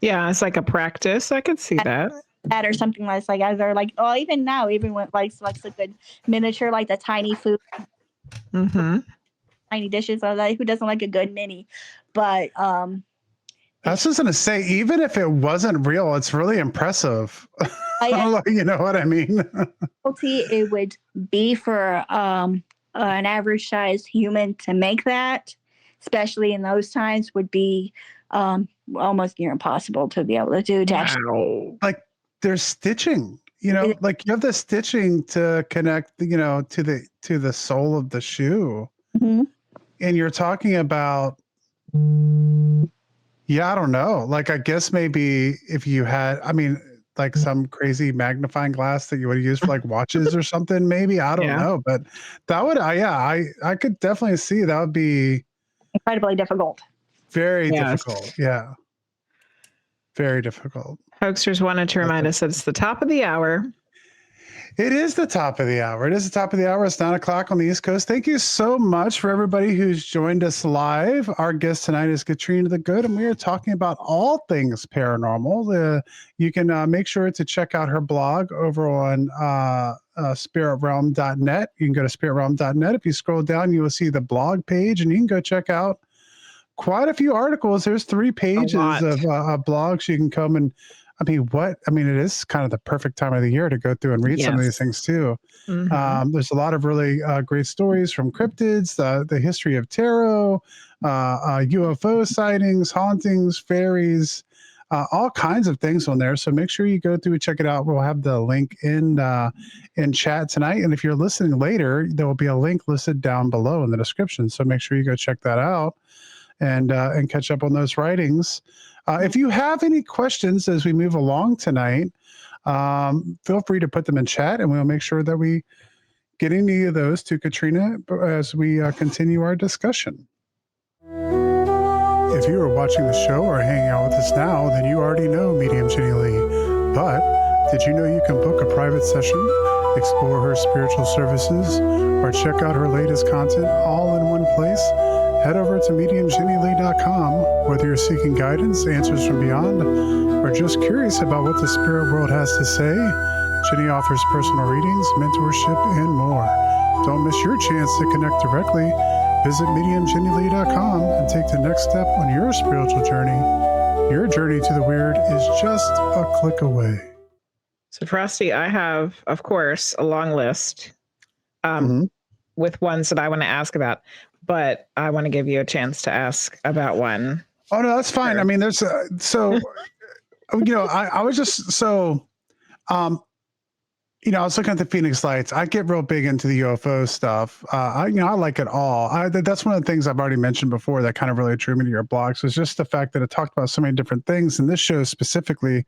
Yeah, it's like a practice. I could see that. That or something that's like either like, even now, even when like selects a good miniature, like the tiny food. Tiny dishes. Who doesn't like a good mini? But I was just going to say, even if it wasn't real, it's really impressive. You know what I mean? It would be for an average sized human to make that, especially in those times, would be almost near impossible to be able to do. Like there's stitching. you know, like you have the stitching to connect, you know, to the sole of the shoe. Mm-hmm. And you're talking about, yeah, I don't know. Like, I guess maybe if you had, I mean, like some crazy magnifying glass that you would use for like watches or something, maybe, I don't know. But that would, I could definitely see that would be incredibly difficult. Very difficult. Yeah. Very difficult. Hoaxers wanted to remind us that it's the top of the hour. It is the top of the hour. It is the top of the hour. It's 9:00 on the East Coast. Thank you so much for everybody who's joined us live. Our guest tonight is Katrina the Good, and we are talking about all things paranormal. You can make sure to check out her blog over on spiritrealm.net. You can go to spiritrealm.net. If you scroll down, you will see the blog page, and you can go check out quite a few articles. There's 3 pages of blogs. You can come and, it is kind of the perfect time of the year to go through and read some of these things too. Mm-hmm. There's a lot of really great stories from cryptids, the history of tarot, UFO sightings, hauntings, fairies, all kinds of things on there. So make sure you go through and check it out. We'll have the link in chat tonight. And if you're listening later, there will be a link listed down below in the description. So make sure you go check that out and catch up on those writings. If you have any questions as we move along tonight, feel free to put them in chat, and we'll make sure that we get any of those to Katrina as we continue our discussion. If you are watching the show or hanging out with us now, then you already know Medium Jenny Lee. But did you know you can book a private session, explore her spiritual services, or check out her latest content all in one place? Head over to mediumjennylee.com. Whether you're seeking guidance, answers from beyond, or just curious about what the spirit world has to say, Jenny offers personal readings, mentorship, and more. Don't miss your chance to connect directly. Visit mediumjennylee.com and take the next step on your spiritual journey. Your journey to the weird is just a click away. So, Frosty, I have, of course, a long list with ones that I want to ask about, but I want to give you a chance to ask about one. Oh, no, that's fine. Sure. I mean, there's I was just I was looking at the Phoenix Lights. I get real big into the UFO stuff. I like it all. That's one of the things I've already mentioned before that kind of really drew me to your blogs was just the fact that it talked about so many different things. And this show specifically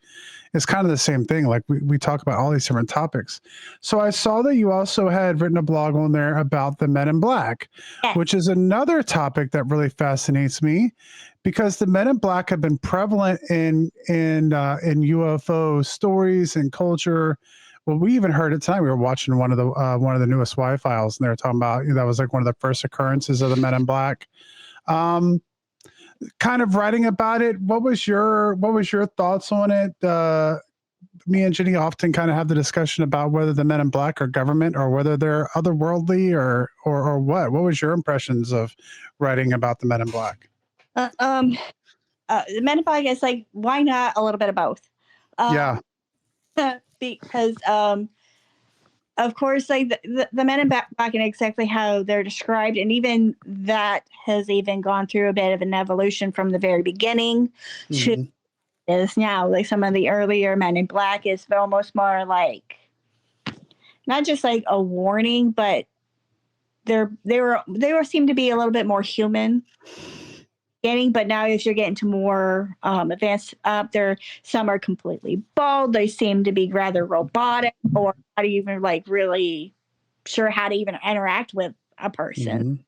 is kind of the same thing. Like we talk about all these different topics. So I saw that you also had written a blog on there about the Men in Black, which is another topic that really fascinates me because the Men in Black have been prevalent in UFO stories and culture. Well, we even heard it tonight. We were watching one of the newest Y-Files, and they were talking about that was like one of the first occurrences of the Men in Black. Kind of writing about it. What was your thoughts on it? Me and Jenny often kind of have the discussion about whether the Men in Black are government or whether they're otherworldly or what. What was your impressions of writing about the Men in Black? The Men in Black is like, why not a little bit of both? Because of course, like the Men in Black and exactly how they're described, and even that has even gone through a bit of an evolution from the very beginning to is now. Like some of the earlier Men in Black is almost more like not just like a warning, but they seem to be a little bit more human. But now if you're getting to more advanced up there, some are completely bald. They seem to be rather robotic or not even like really sure how to even interact with a person.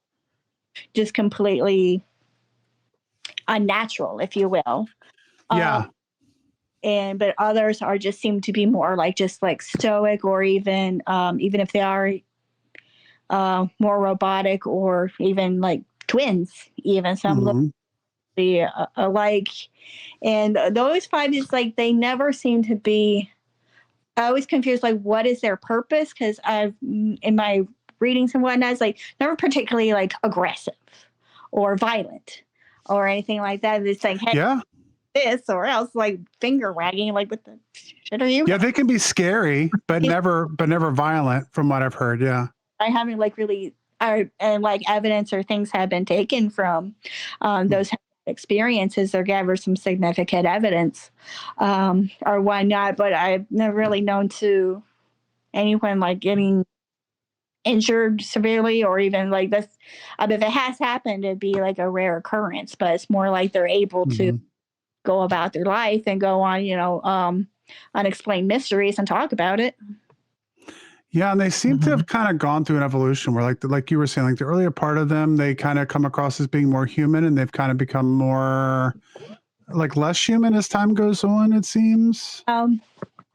Just completely unnatural, if you will. But others are just seem to be more like just like stoic or even if they are more robotic or even like twins, even some look alike. And those 5 is like they never seem to be. I always confused like what is their purpose, because I've in my readings and whatnot, it's like never particularly like aggressive or violent or anything like that. It's like hey, this or else like finger wagging like what the shit are you? Yeah, they can be scary, but never violent from what I've heard. Yeah, I haven't like really and like evidence or things have been taken from those experiences or gather some significant evidence or whatnot. But I've never really known to anyone like getting injured severely or even like this. If it has happened, it'd be like a rare occurrence, but it's more like they're able to go about their life and go on, unexplained mysteries and talk about it. Yeah, and they seem to have kind of gone through an evolution where, like you were saying, like the earlier part of them, they kind of come across as being more human, and they've kind of become more like less human as time goes on, it seems.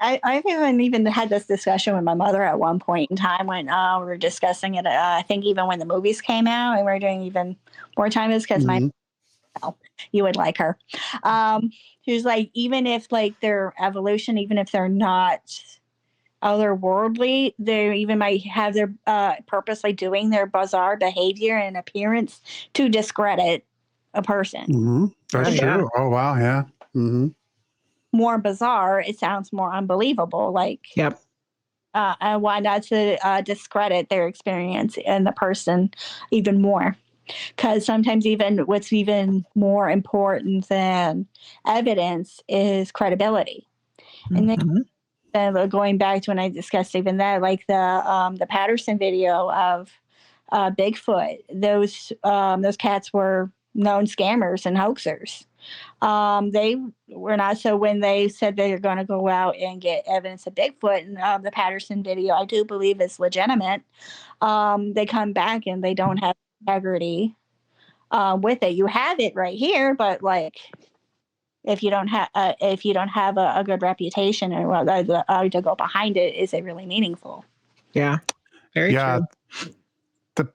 I've even had this discussion with my mother at one point in time when we were discussing it. I think even when the movies came out, and we are doing even more time is because you would like her. She was like, even if like their evolution, even if they're not otherworldly, they even might have their purposely doing their bizarre behavior and appearance to discredit a person. That's true. Oh wow, yeah. More bizarre, it sounds more unbelievable. Like, and why not to discredit their experience and the person even more? Because sometimes even what's even more important than evidence is credibility. And then going back to when I discussed even that, like the Patterson video of Bigfoot, those cats were known scammers and hoaxers. They were not. So when they said they're going to go out and get evidence of Bigfoot, and the Patterson video, I do believe is legitimate. They come back and they don't have integrity with it. You have it right here, but like if you don't have a good reputation or to go behind it, is it really meaningful? Yeah, very true. The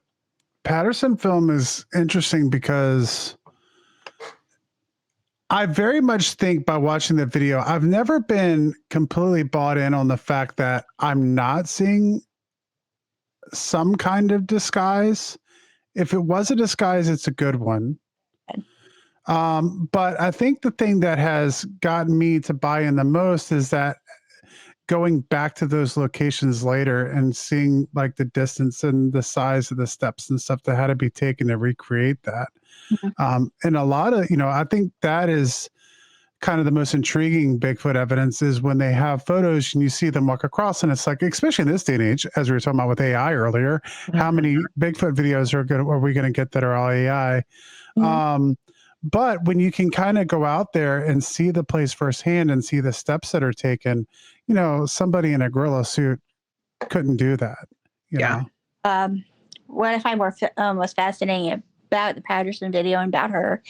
Patterson film is interesting because I very much think by watching the video, I've never been completely bought in on the fact that I'm not seeing some kind of disguise. If it was a disguise, it's a good one. But I think the thing that has gotten me to buy in the most is that going back to those locations later and seeing like the distance and the size of the steps and stuff that had to be taken to recreate that. And a lot of, I think that is kind of the most intriguing Bigfoot evidence is when they have photos and you see them walk across, and it's like, especially in this day and age, as we were talking about with AI earlier, how many Bigfoot videos are we going to get that are all AI? But when you can kind of go out there and see the place firsthand and see the steps that are taken, somebody in a gorilla suit couldn't do that. You know? What I find most fascinating about the Patterson video and about her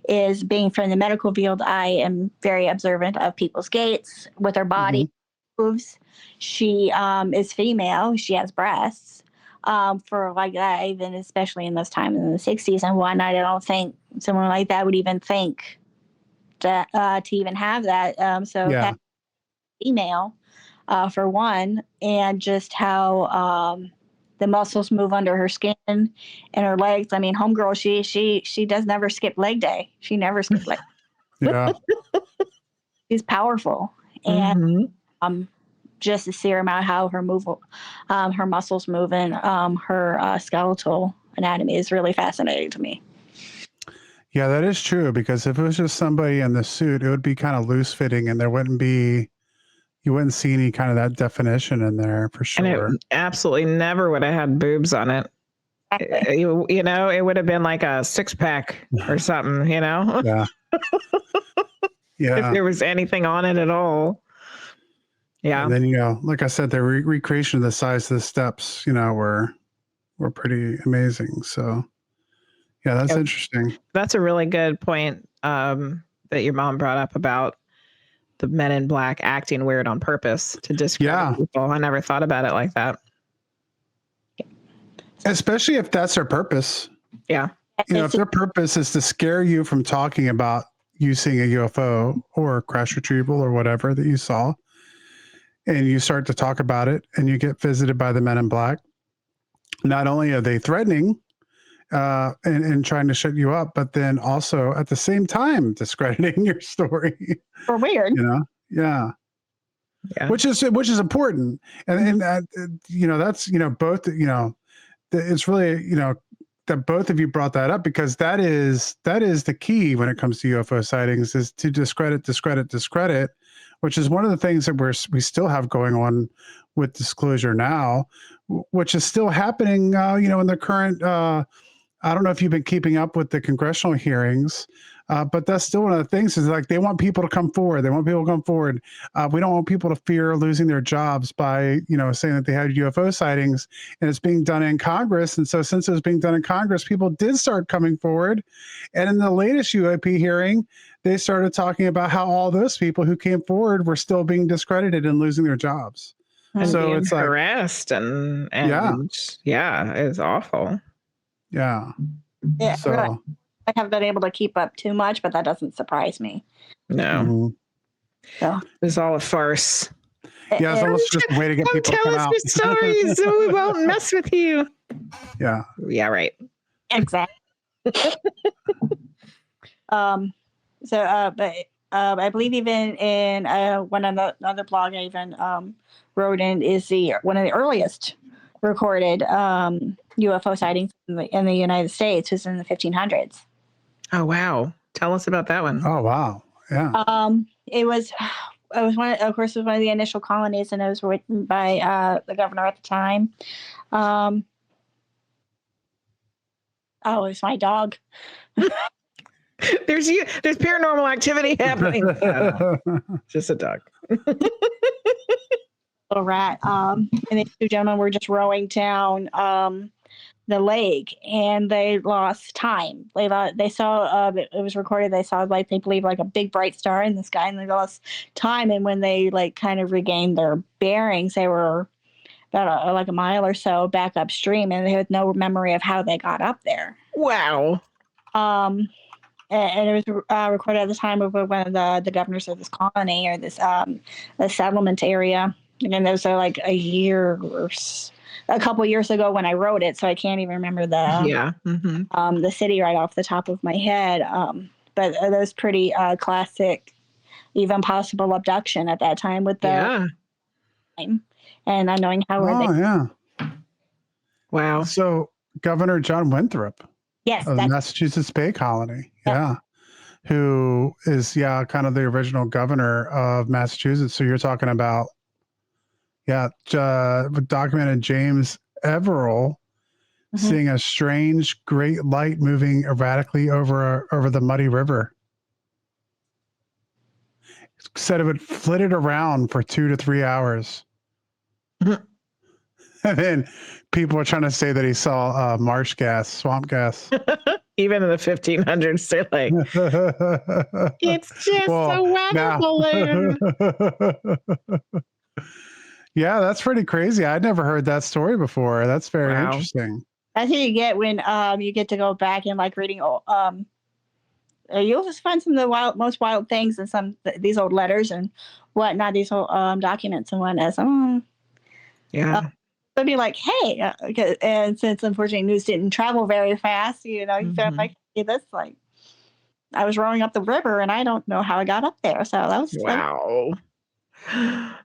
is being from the medical field. I am very observant of people's gaits with her body moves. She is female. She has breasts. For like that, even especially in those times in the 60s and whatnot, I don't think someone like that would even think that to even have that. Female, for one, and just how the muscles move under her skin and her legs. I mean, homegirl, she does never skip leg day. She never skips leg. She's powerful, and just to see her about how her her muscles move and her skeletal anatomy is really fascinating to me. Yeah, that is true, because if it was just somebody in the suit, it would be kind of loose fitting and you wouldn't see any kind of that definition in there for sure. And it absolutely never would have had boobs on it. It would have been like a 6-pack or something, Yeah. If there was anything on it at all. Yeah. And then, like I said, the recreation of the size of the steps, were pretty amazing. So, yeah, that's interesting. That's a really good point that your mom brought up about the men in black acting weird on purpose to discredit people. I never thought about it like that. Especially if that's their purpose. Yeah. If their purpose is to scare you from talking about you seeing a UFO or crash retrieval or whatever that you saw, and you start to talk about it and you get visited by the men in black, not only are they threatening and trying to shut you up, but then also at the same time discrediting your story. Or weird. Yeah. Which is important. And that, that's, both, it's really, that both of you brought that up, because that is the key when it comes to UFO sightings, is to discredit, which is one of the things that we still have going on with disclosure now, which is still happening, in the current, I don't know if you've been keeping up with the congressional hearings, but that's still one of the things, is like they want people to come forward. We don't want people to fear losing their jobs by, saying that they had UFO sightings, and it's being done in Congress. And so since it was being done in Congress, people did start coming forward. And in the latest UAP hearing, they started talking about how all those people who came forward were still being discredited and losing their jobs. And so being it's harassed and it's awful. Yeah. Yeah. So Really, I haven't been able to keep up too much, but that doesn't surprise me. No. So it's all a farce. Yeah, it's almost just a way to get people to come out. Tell us your stories so we won't mess with you. Yeah. Yeah, right. Exactly. But I believe even in one of the other blog I even wrote in is one of the earliest recorded UFO sightings in the United States was in the 1500s. Oh wow! Tell us about that one. Oh wow! Yeah. It was one of course, it was one of the initial colonies, and it was written by the governor at the time. Oh, it's my dog. There's paranormal activity happening. Just a dog. Little rat. And these two gentlemen were just rowing down the lake, and they lost time. They saw it was recorded. They saw they believe like a big bright star in the sky, and they lost time. And when they kind of regained their bearings, they were about a mile or so back upstream, and they had no memory of how they got up there. Wow. And it was recorded at the time of one of the governors of this colony or this the settlement area. And those are like a couple years ago when I wrote it, so I can't even remember the city right off the top of my head. But that was pretty classic, even possible abduction at that time with the time and not knowing how. Wow. So Governor John Winthrop. Yes, of the Massachusetts Bay Colony. Yeah. Who is kind of the original governor of Massachusetts. So you're talking about documented James Everell seeing a strange great light moving erratically over the muddy river. Said it would flitted around for 2 to 3 hours. And then people are trying to say that he saw marsh gas, swamp gas. Even in the 1500s, they're like, it's just a weather balloon. Yeah, that's pretty crazy. I'd never heard that story before. That's very interesting. That's what you get when you get to go back and reading. You'll just find some of the most wild things in these old letters and whatnot, these old documents and whatnot. They'll be like, hey, and since unfortunately news didn't travel very fast, you felt like, hey, this I was rowing up the river and I don't know how I got up there. So that was wow.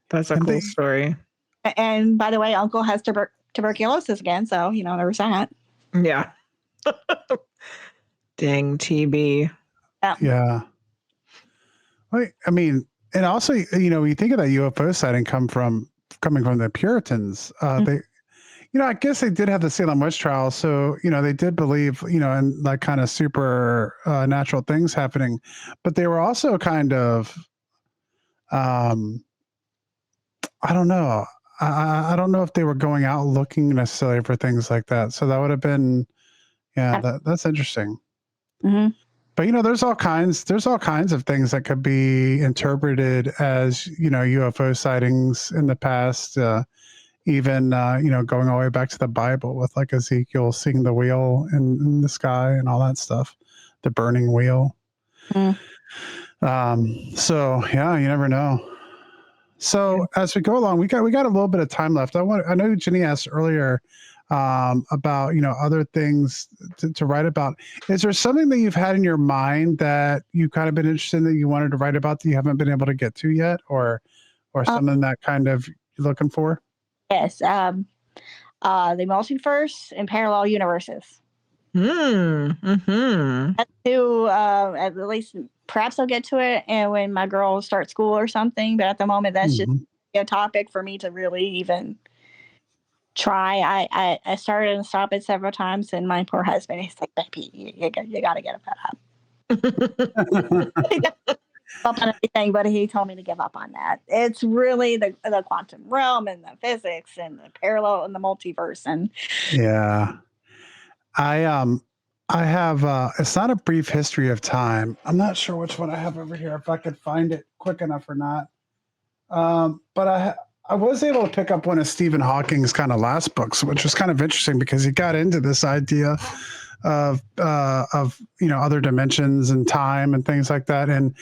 That's a cool story. And by the way, Uncle has tuberculosis again, so there's that. Yeah. Dang TB. Yeah. I mean, and also, you think of that UFO sighting coming from the Puritans. They, I guess they did have the Salem witch trials, so they did believe, in like kind of super natural things happening, but they were also kind of, I don't know. I don't know if they were going out looking necessarily for things like that. So that would have been, that's interesting. Mm-hmm. But there's all kinds of things that could be interpreted as UFO sightings in the past. Even going all the way back to the Bible with like Ezekiel seeing the wheel in the sky and all that stuff, the burning wheel. So you never know. So as we go along, we got a little bit of time left. I know Jenny asked earlier about other things to write about. Is there something that you've had in your mind that you've kind of been interested in that you wanted to write about that you haven't been able to get to yet, or something that kind of you're looking for? Yes, the multiverse and parallel universes. Mm-hmm. To at least perhaps I'll get to it and when my girls start school or something. But at the moment, that's just a topic for me to really even try. I started and stopped it several times, and my poor husband, he's like, "Baby, you got to get up." He got up on anything, but he told me to give up on that. It's really the quantum realm and the physics and the parallel and the multiverse and Yeah. I have it's not a brief history of time. I'm not sure which one I have over here if I could find it quick enough or not. But I was able to pick up one of Stephen Hawking's kind of last books, which was kind of interesting because he got into this idea of other dimensions and time and things like that. And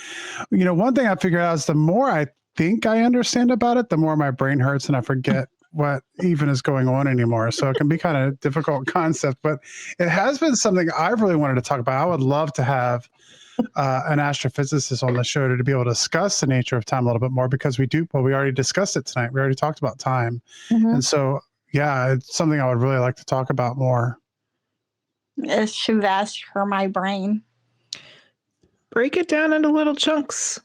one thing I figured out is the more I think I understand about it, the more my brain hurts and I forget what even is going on anymore. So it can be kind of a difficult concept, but it has been something I've really wanted to talk about. I would love to have an astrophysicist on the show to be able to discuss the nature of time a little bit more because we already discussed it tonight. We already talked about time. And so, yeah, it's something I would really like to talk about more. It's too vast for my brain. Break it down into little chunks.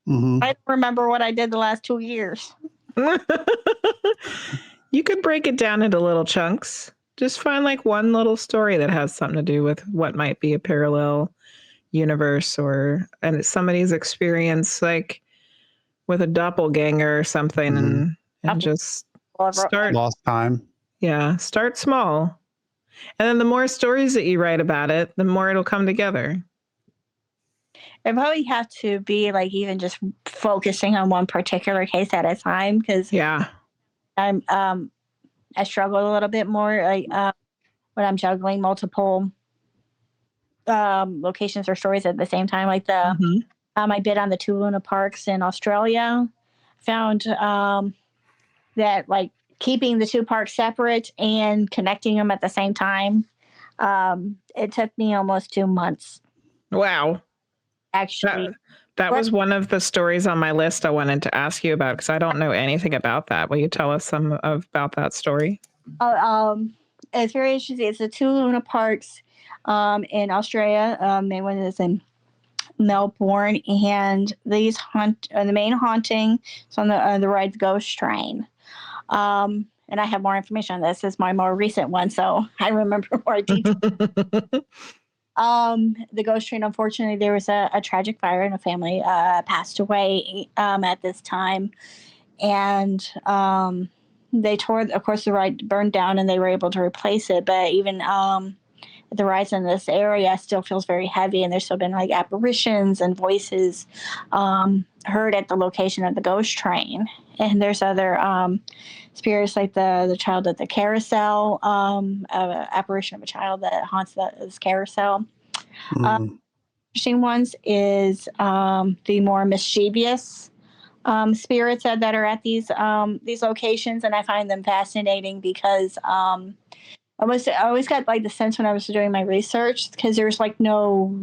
I don't remember what I did the last 2 years. You could break it down into little chunks. Just find like one little story that has something to do with what might be a parallel universe and somebody's experience, like with a doppelganger or something, and just start lost time. Yeah, start small. And then the more stories that you write about it, the more it'll come together. It probably have to be like even just focusing on one particular case at a time because I struggle a little bit more like when I'm juggling multiple locations or stories at the same time. Like I bid on the 2 Luna parks in Australia. Found that like keeping the 2 parks separate and connecting them at the same time. It took me almost 2 months. Wow. Actually, that was one of the stories on my list I wanted to ask you about because I don't know anything about that. Will you tell us some about that story? It's very interesting. It's the 2 Luna parks in Australia. And one is in Melbourne, and these the main haunting is on the ride Ghost Train. And I have more information on this. This is my more recent one, so I remember more details. The Ghost Train, unfortunately, there was a tragic fire and a family passed away at this time. And they of course, the ride burned down and they were able to replace it. But even the rides in this area still feels very heavy. And there's still been like apparitions and voices heard at the location of the Ghost Train. And there's other spirits like the child at the carousel, apparition of a child that haunts this carousel. Interesting ones is the more mischievous spirits that are at these locations, and I find them fascinating because I always got like the sense when I was doing my research because there's like no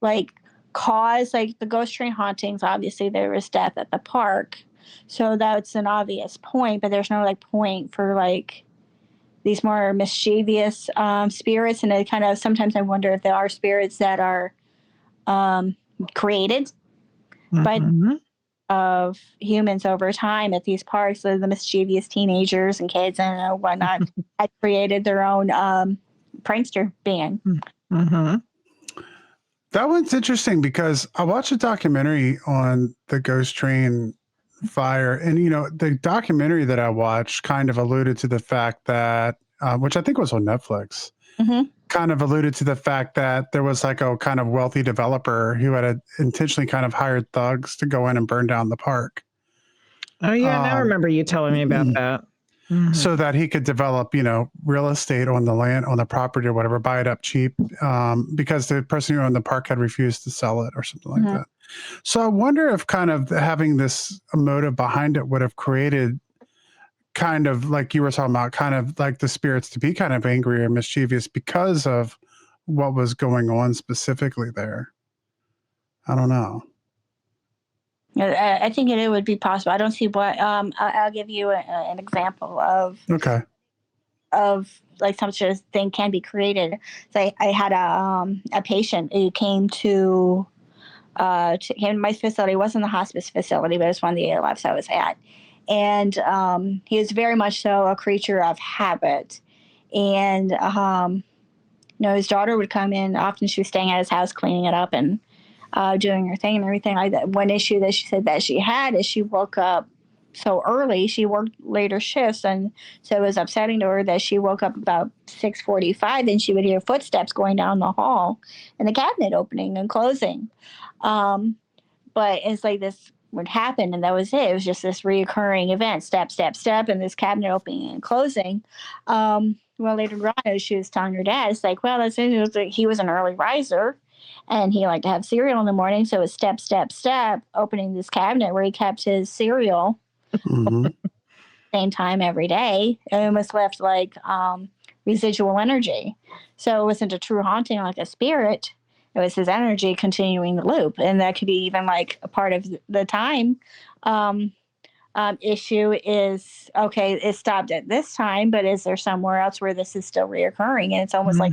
like cause, like the Ghost Train hauntings. Obviously, there was death at the park, so that's an obvious point. But there's no like point for like these more mischievous spirits, and it kind of sometimes I wonder if there are spirits that are created by of humans over time at these parks. So the mischievous teenagers and kids and whatnot had created their own prankster band. That one's interesting because I watched a documentary on the Ghost Train fire, and the documentary that I watched kind of alluded to the fact that, which I think was on Netflix, kind of alluded to the fact that there was like a kind of wealthy developer who had intentionally kind of hired thugs to go in and burn down the park. Oh yeah, I remember you telling me about that. So that he could develop, real estate on the land, on the property or whatever, buy it up cheap, because the person who owned the park had refused to sell it or something like that. So I wonder if kind of having this motive behind it would have created kind of like you were talking about, kind of like the spirits to be kind of angry or mischievous because of what was going on specifically there. I don't know. I think it would be possible. I don't see what. I'll give you an example of. Okay. like such a thing can be created. So I had a patient who came to my facility. It wasn't the hospice facility, but it was one of the ALFs I was at. And he was very much so a creature of habit. And, his daughter would come in. Often she was staying at his house, cleaning it up and doing her thing and everything like that. One issue that she said that she had is she woke up so early. She worked later shifts, and so it was upsetting to her that she woke up about 6:45 and she would hear footsteps going down the hall and the cabinet opening and closing. But it's like this would happen, and that was it. It was just this reoccurring event: step, step, step, and this cabinet opening and closing. Well, later on, as she was telling her dad, it's like, well, that's it. It was like he was an early riser, and he liked to have cereal in the morning. So it was step, step, step, opening this cabinet where he kept his cereal. Mm-hmm. Same time every day, and it was left like residual energy. So it wasn't a true haunting like a spirit. It was his energy continuing the loop, and that could be even like a part of the time. Issue is okay. It stopped at this time, but is there somewhere else where this is still reoccurring, and it's almost like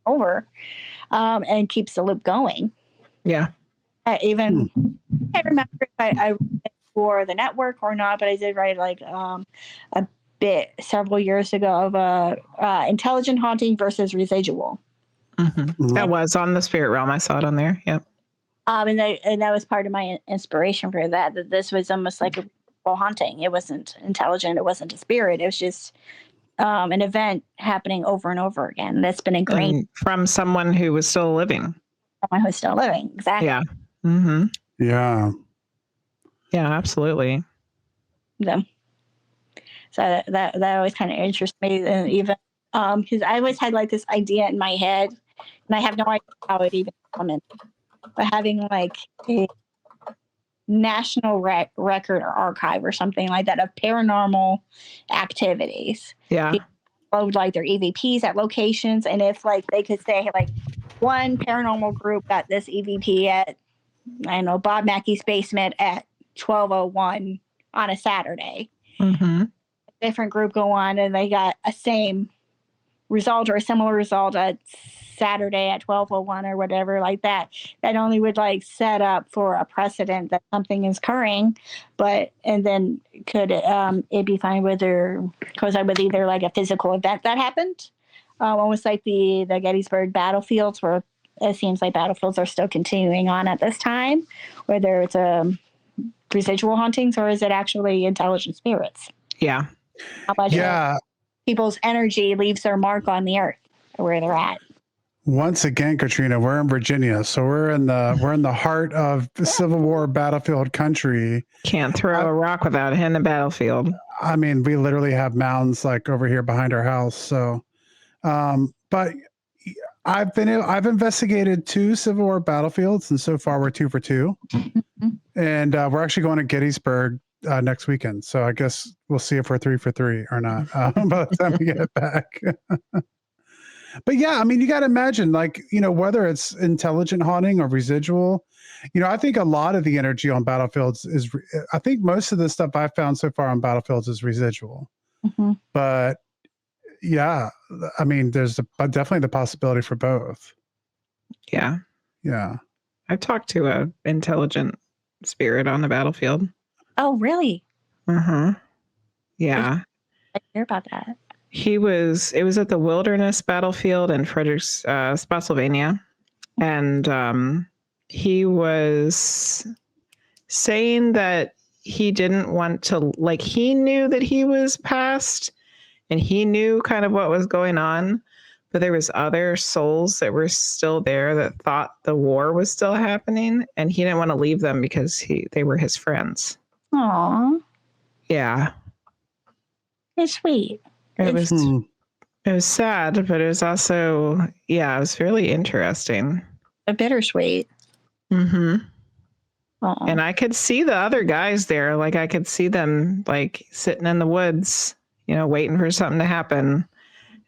over, and keeps the loop going? Yeah. I remember if I for the network or not, but I did write like a bit several years ago of intelligent haunting versus residual. Mm-hmm. That was on the Spirit Realm. I saw it on there. Yep. And that was part of my inspiration for that this was almost like a haunting. It wasn't intelligent. It wasn't a spirit. It was just an event happening over and over again. That's been ingrained from someone who was still living. Someone who's still living. Exactly. Yeah. Mm-hmm. Yeah. Yeah, absolutely. Yeah. So that always kind of interests me, and even because I always had like this idea in my head, and I have no idea how it even came in, but having like a national record or archive or something like that of paranormal activities. Yeah. People like their EVPs at locations, and if like they could say like one paranormal group got this EVP at, I don't know, Bob Mackey's basement at 12:01 on a Saturday. Mm-hmm. A different group go on and they got a same result or a similar result at Saturday at 12:01 or whatever like that. That only would like set up for a precedent that something is occurring, and then could it be fine with either like a physical event that happened, almost like the Gettysburg battlefields, where it seems like battlefields are still continuing on at this time, whether it's residual hauntings or is it actually intelligent spirits? Yeah. How much people's energy leaves their mark on the earth where they're at. Once again, Katrina, we're in Virginia, so we're in the heart of the Civil War battlefield country. Can't throw a rock without hitting a battlefield. I mean, we literally have mounds like over here behind our house. So, but I've investigated 2 Civil War battlefields, and so far we're 2 for 2. Mm-hmm. And we're actually going to Gettysburg next weekend. So I guess we'll see if we're 3 for 3 or not by the time we get back. But yeah, I mean, you got to imagine, like, whether it's intelligent haunting or residual, I think a lot of the energy on battlefields I think most of the stuff I've found so far on battlefields is residual. Mm-hmm. But yeah, I mean, there's definitely the possibility for both. Yeah. Yeah. I've talked to a intelligent spirit on the battlefield. Oh, really? Uh-huh. Yeah. I hear about that. It was at the Wilderness Battlefield in Frederick's, Spotsylvania. And he was saying that he didn't want to, like, he knew that he was passed and he knew kind of what was going on, but there was other souls that were still there that thought the war was still happening, and he didn't want to leave them because they were his friends. Aww. Yeah. It's sweet. It was sad, but it was also, it was really interesting. A bittersweet. Mm-hmm. Aww. And I could see the other guys there. Like, I could see them, like, sitting in the woods, waiting for something to happen.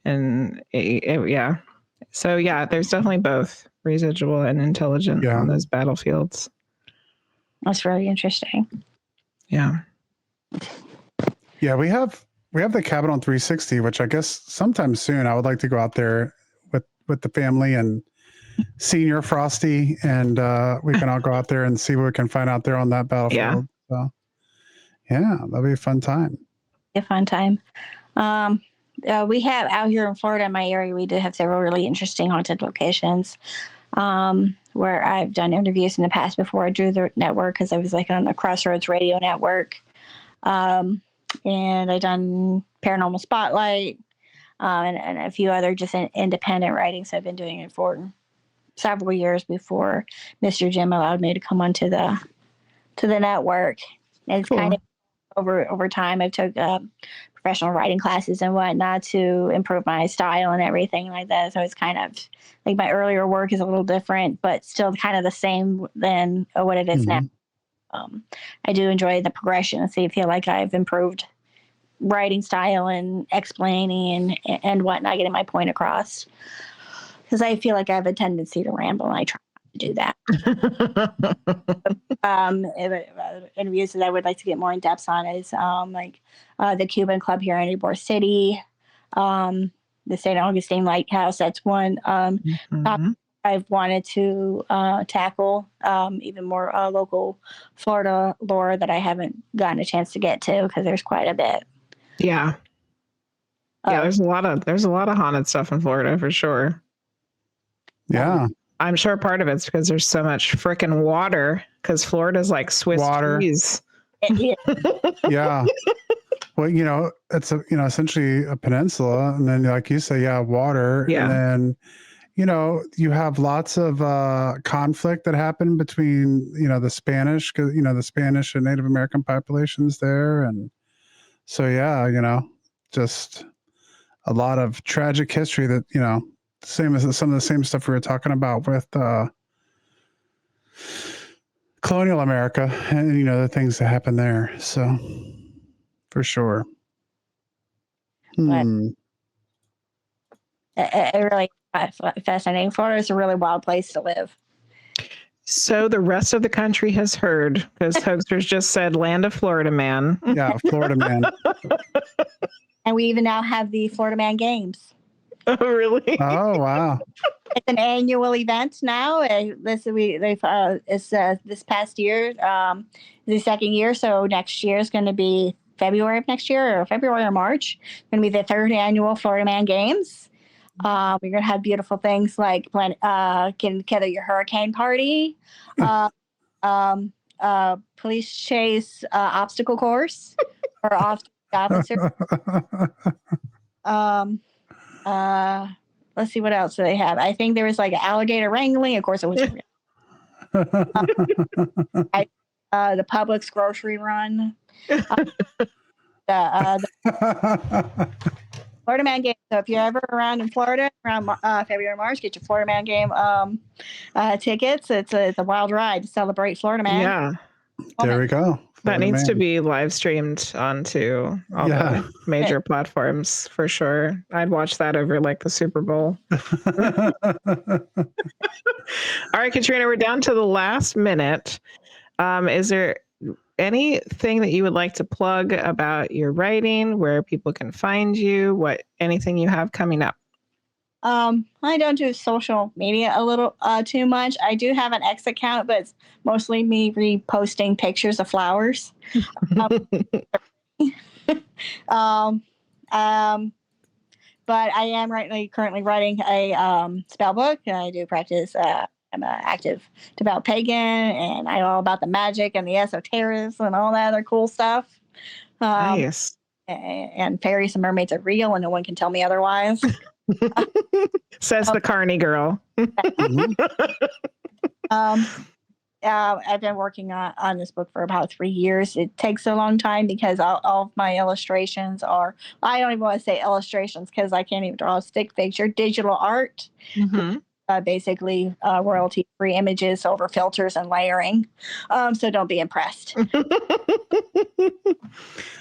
And yeah. So, yeah, there's definitely both residual and intelligent on those battlefields. That's really interesting. Yeah. Yeah, we have we have the cabin on 360, which I guess sometime soon I would like to go out there with the family and Senior Frosty, and we can all go out there and see what we can find out there on that battlefield. So, yeah, that'll be a fun time. A fun time. We have out here in Florida, in my area, we do have several really interesting haunted locations. Where I've done interviews in the past before I drew the network, because I was like on the Crossroads Radio Network. And I done Paranormal Spotlight, and a few other just independent writings I've been doing it for several years before Mr. Jim allowed me to come onto the network. And it's kind of over time I've took professional writing classes and whatnot to improve my style and everything like that. So it's kind of like my earlier work is a little different, but still kind of the same than what it is now. I do enjoy the progression, so I feel like I've improved writing style and explaining and whatnot, getting my point across. Because I feel like I have a tendency to ramble, and I try not to do that. Interviews that I would like to get more in depth on is the Cuban Club here in Ybor City, the St. Augustine Lighthouse. That's one I've wanted to tackle, even more local Florida lore that I haven't gotten a chance to get to, because there's quite a bit. Yeah. There's a lot of haunted stuff in Florida for sure. Yeah. I'm sure part of it's because there's so much freaking water, because Florida's like Swiss cheese. Yeah. Well, it's essentially a peninsula, and then like you say, water, and then you have lots of conflict that happened between the Spanish, because the Spanish and Native American populations there, and so just a lot of tragic history that same as some of the same stuff we were talking about with colonial America, and the things that happened there. So for sure. It really fascinating. Florida is a really wild place to live. So the rest of the country has heard, because Hoaxers just said land of Florida Man. Yeah, Florida Man. And we even now have the Florida Man Games. Oh, really? Oh, wow. It's an annual event now. This past year, the second year. So next year is going to be February of next year, or February or March. It's going to be the third annual Florida Man Games. We're going to have beautiful things like getting together your hurricane party, police chase obstacle course for officers. Let's see what else do they have. I think there was like alligator wrangling. Of course, it was the Publix grocery run. The Florida Man Game. So if you're ever around in Florida around February or March, get your Florida Man Game tickets. It's a wild ride to celebrate Florida Man. Yeah. There we go. That needs to be live streamed onto all the major platforms for sure. I'd watch that over like the Super Bowl. All right, Katrina, we're down to the last minute. Is there anything that you would like to plug about your writing, where people can find you, anything you have coming up? I don't do social media a little too much. I do have an X account, but it's mostly me reposting pictures of flowers. But I am currently writing a spell book. I do practice. I'm an active devout pagan, and I know all about the magic and the esoterics and all that other cool stuff. Nice. And fairies and mermaids are real, and no one can tell me otherwise. Says the Carney girl. I've been working on this book for about 3 years. It takes a long time because all of my illustrations are, I don't even want to say illustrations because I can't even draw a stick figure, digital art. Basically royalty-free images over filters and layering. So don't be impressed.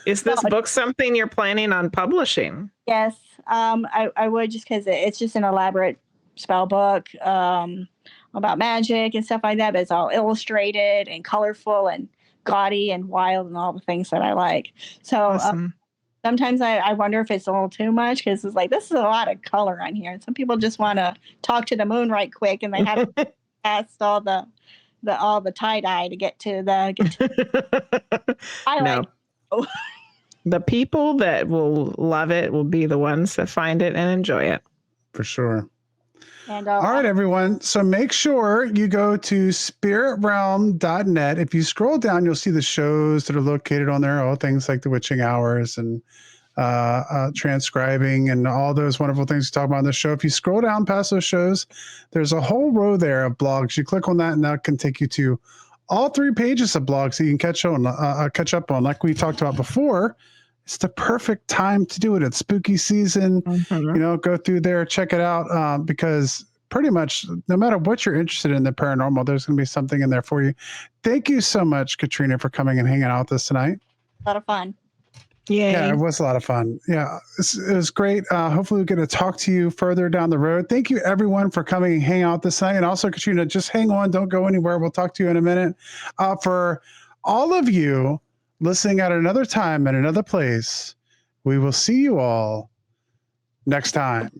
Is this book something you're planning on publishing? Yes, I would, just because it's just an elaborate spell book about magic and stuff like that, but it's all illustrated and colorful and gaudy and wild and all the things that I like. So awesome. Sometimes I wonder if it's a little too much because it's like, this is a lot of color on here. Some people just want to talk to the moon right quick, and they have past all the tie dye to get to the. I no. like. Oh. The people that will love it will be the ones that find it and enjoy it. For sure. And, all right, everyone. So make sure you go to spiritrealm.net. If you scroll down, you'll see the shows that are located on there. All things like the witching hours and transcribing and all those wonderful things we talk about on the show. If you scroll down past those shows, there's a whole row there of blogs. You click on that, and that can take you to all 3 pages of blogs that you can catch up on. Like we talked about before, it's the perfect time to do it. It's spooky season. Mm-hmm. Go through there, check it out, because pretty much no matter what you're interested in the paranormal, there's going to be something in there for you. Thank you so much, Katrina, for coming and hanging out with us tonight. A lot of fun. Yay. Yeah, it was a lot of fun. Yeah, it was great. Hopefully we're going to talk to you further down the road. Thank you, everyone, for coming and hanging out this night. And also, Katrina, just hang on. Don't go anywhere. We'll talk to you in a minute. For all of you listening at another time and another place, we will see you all next time.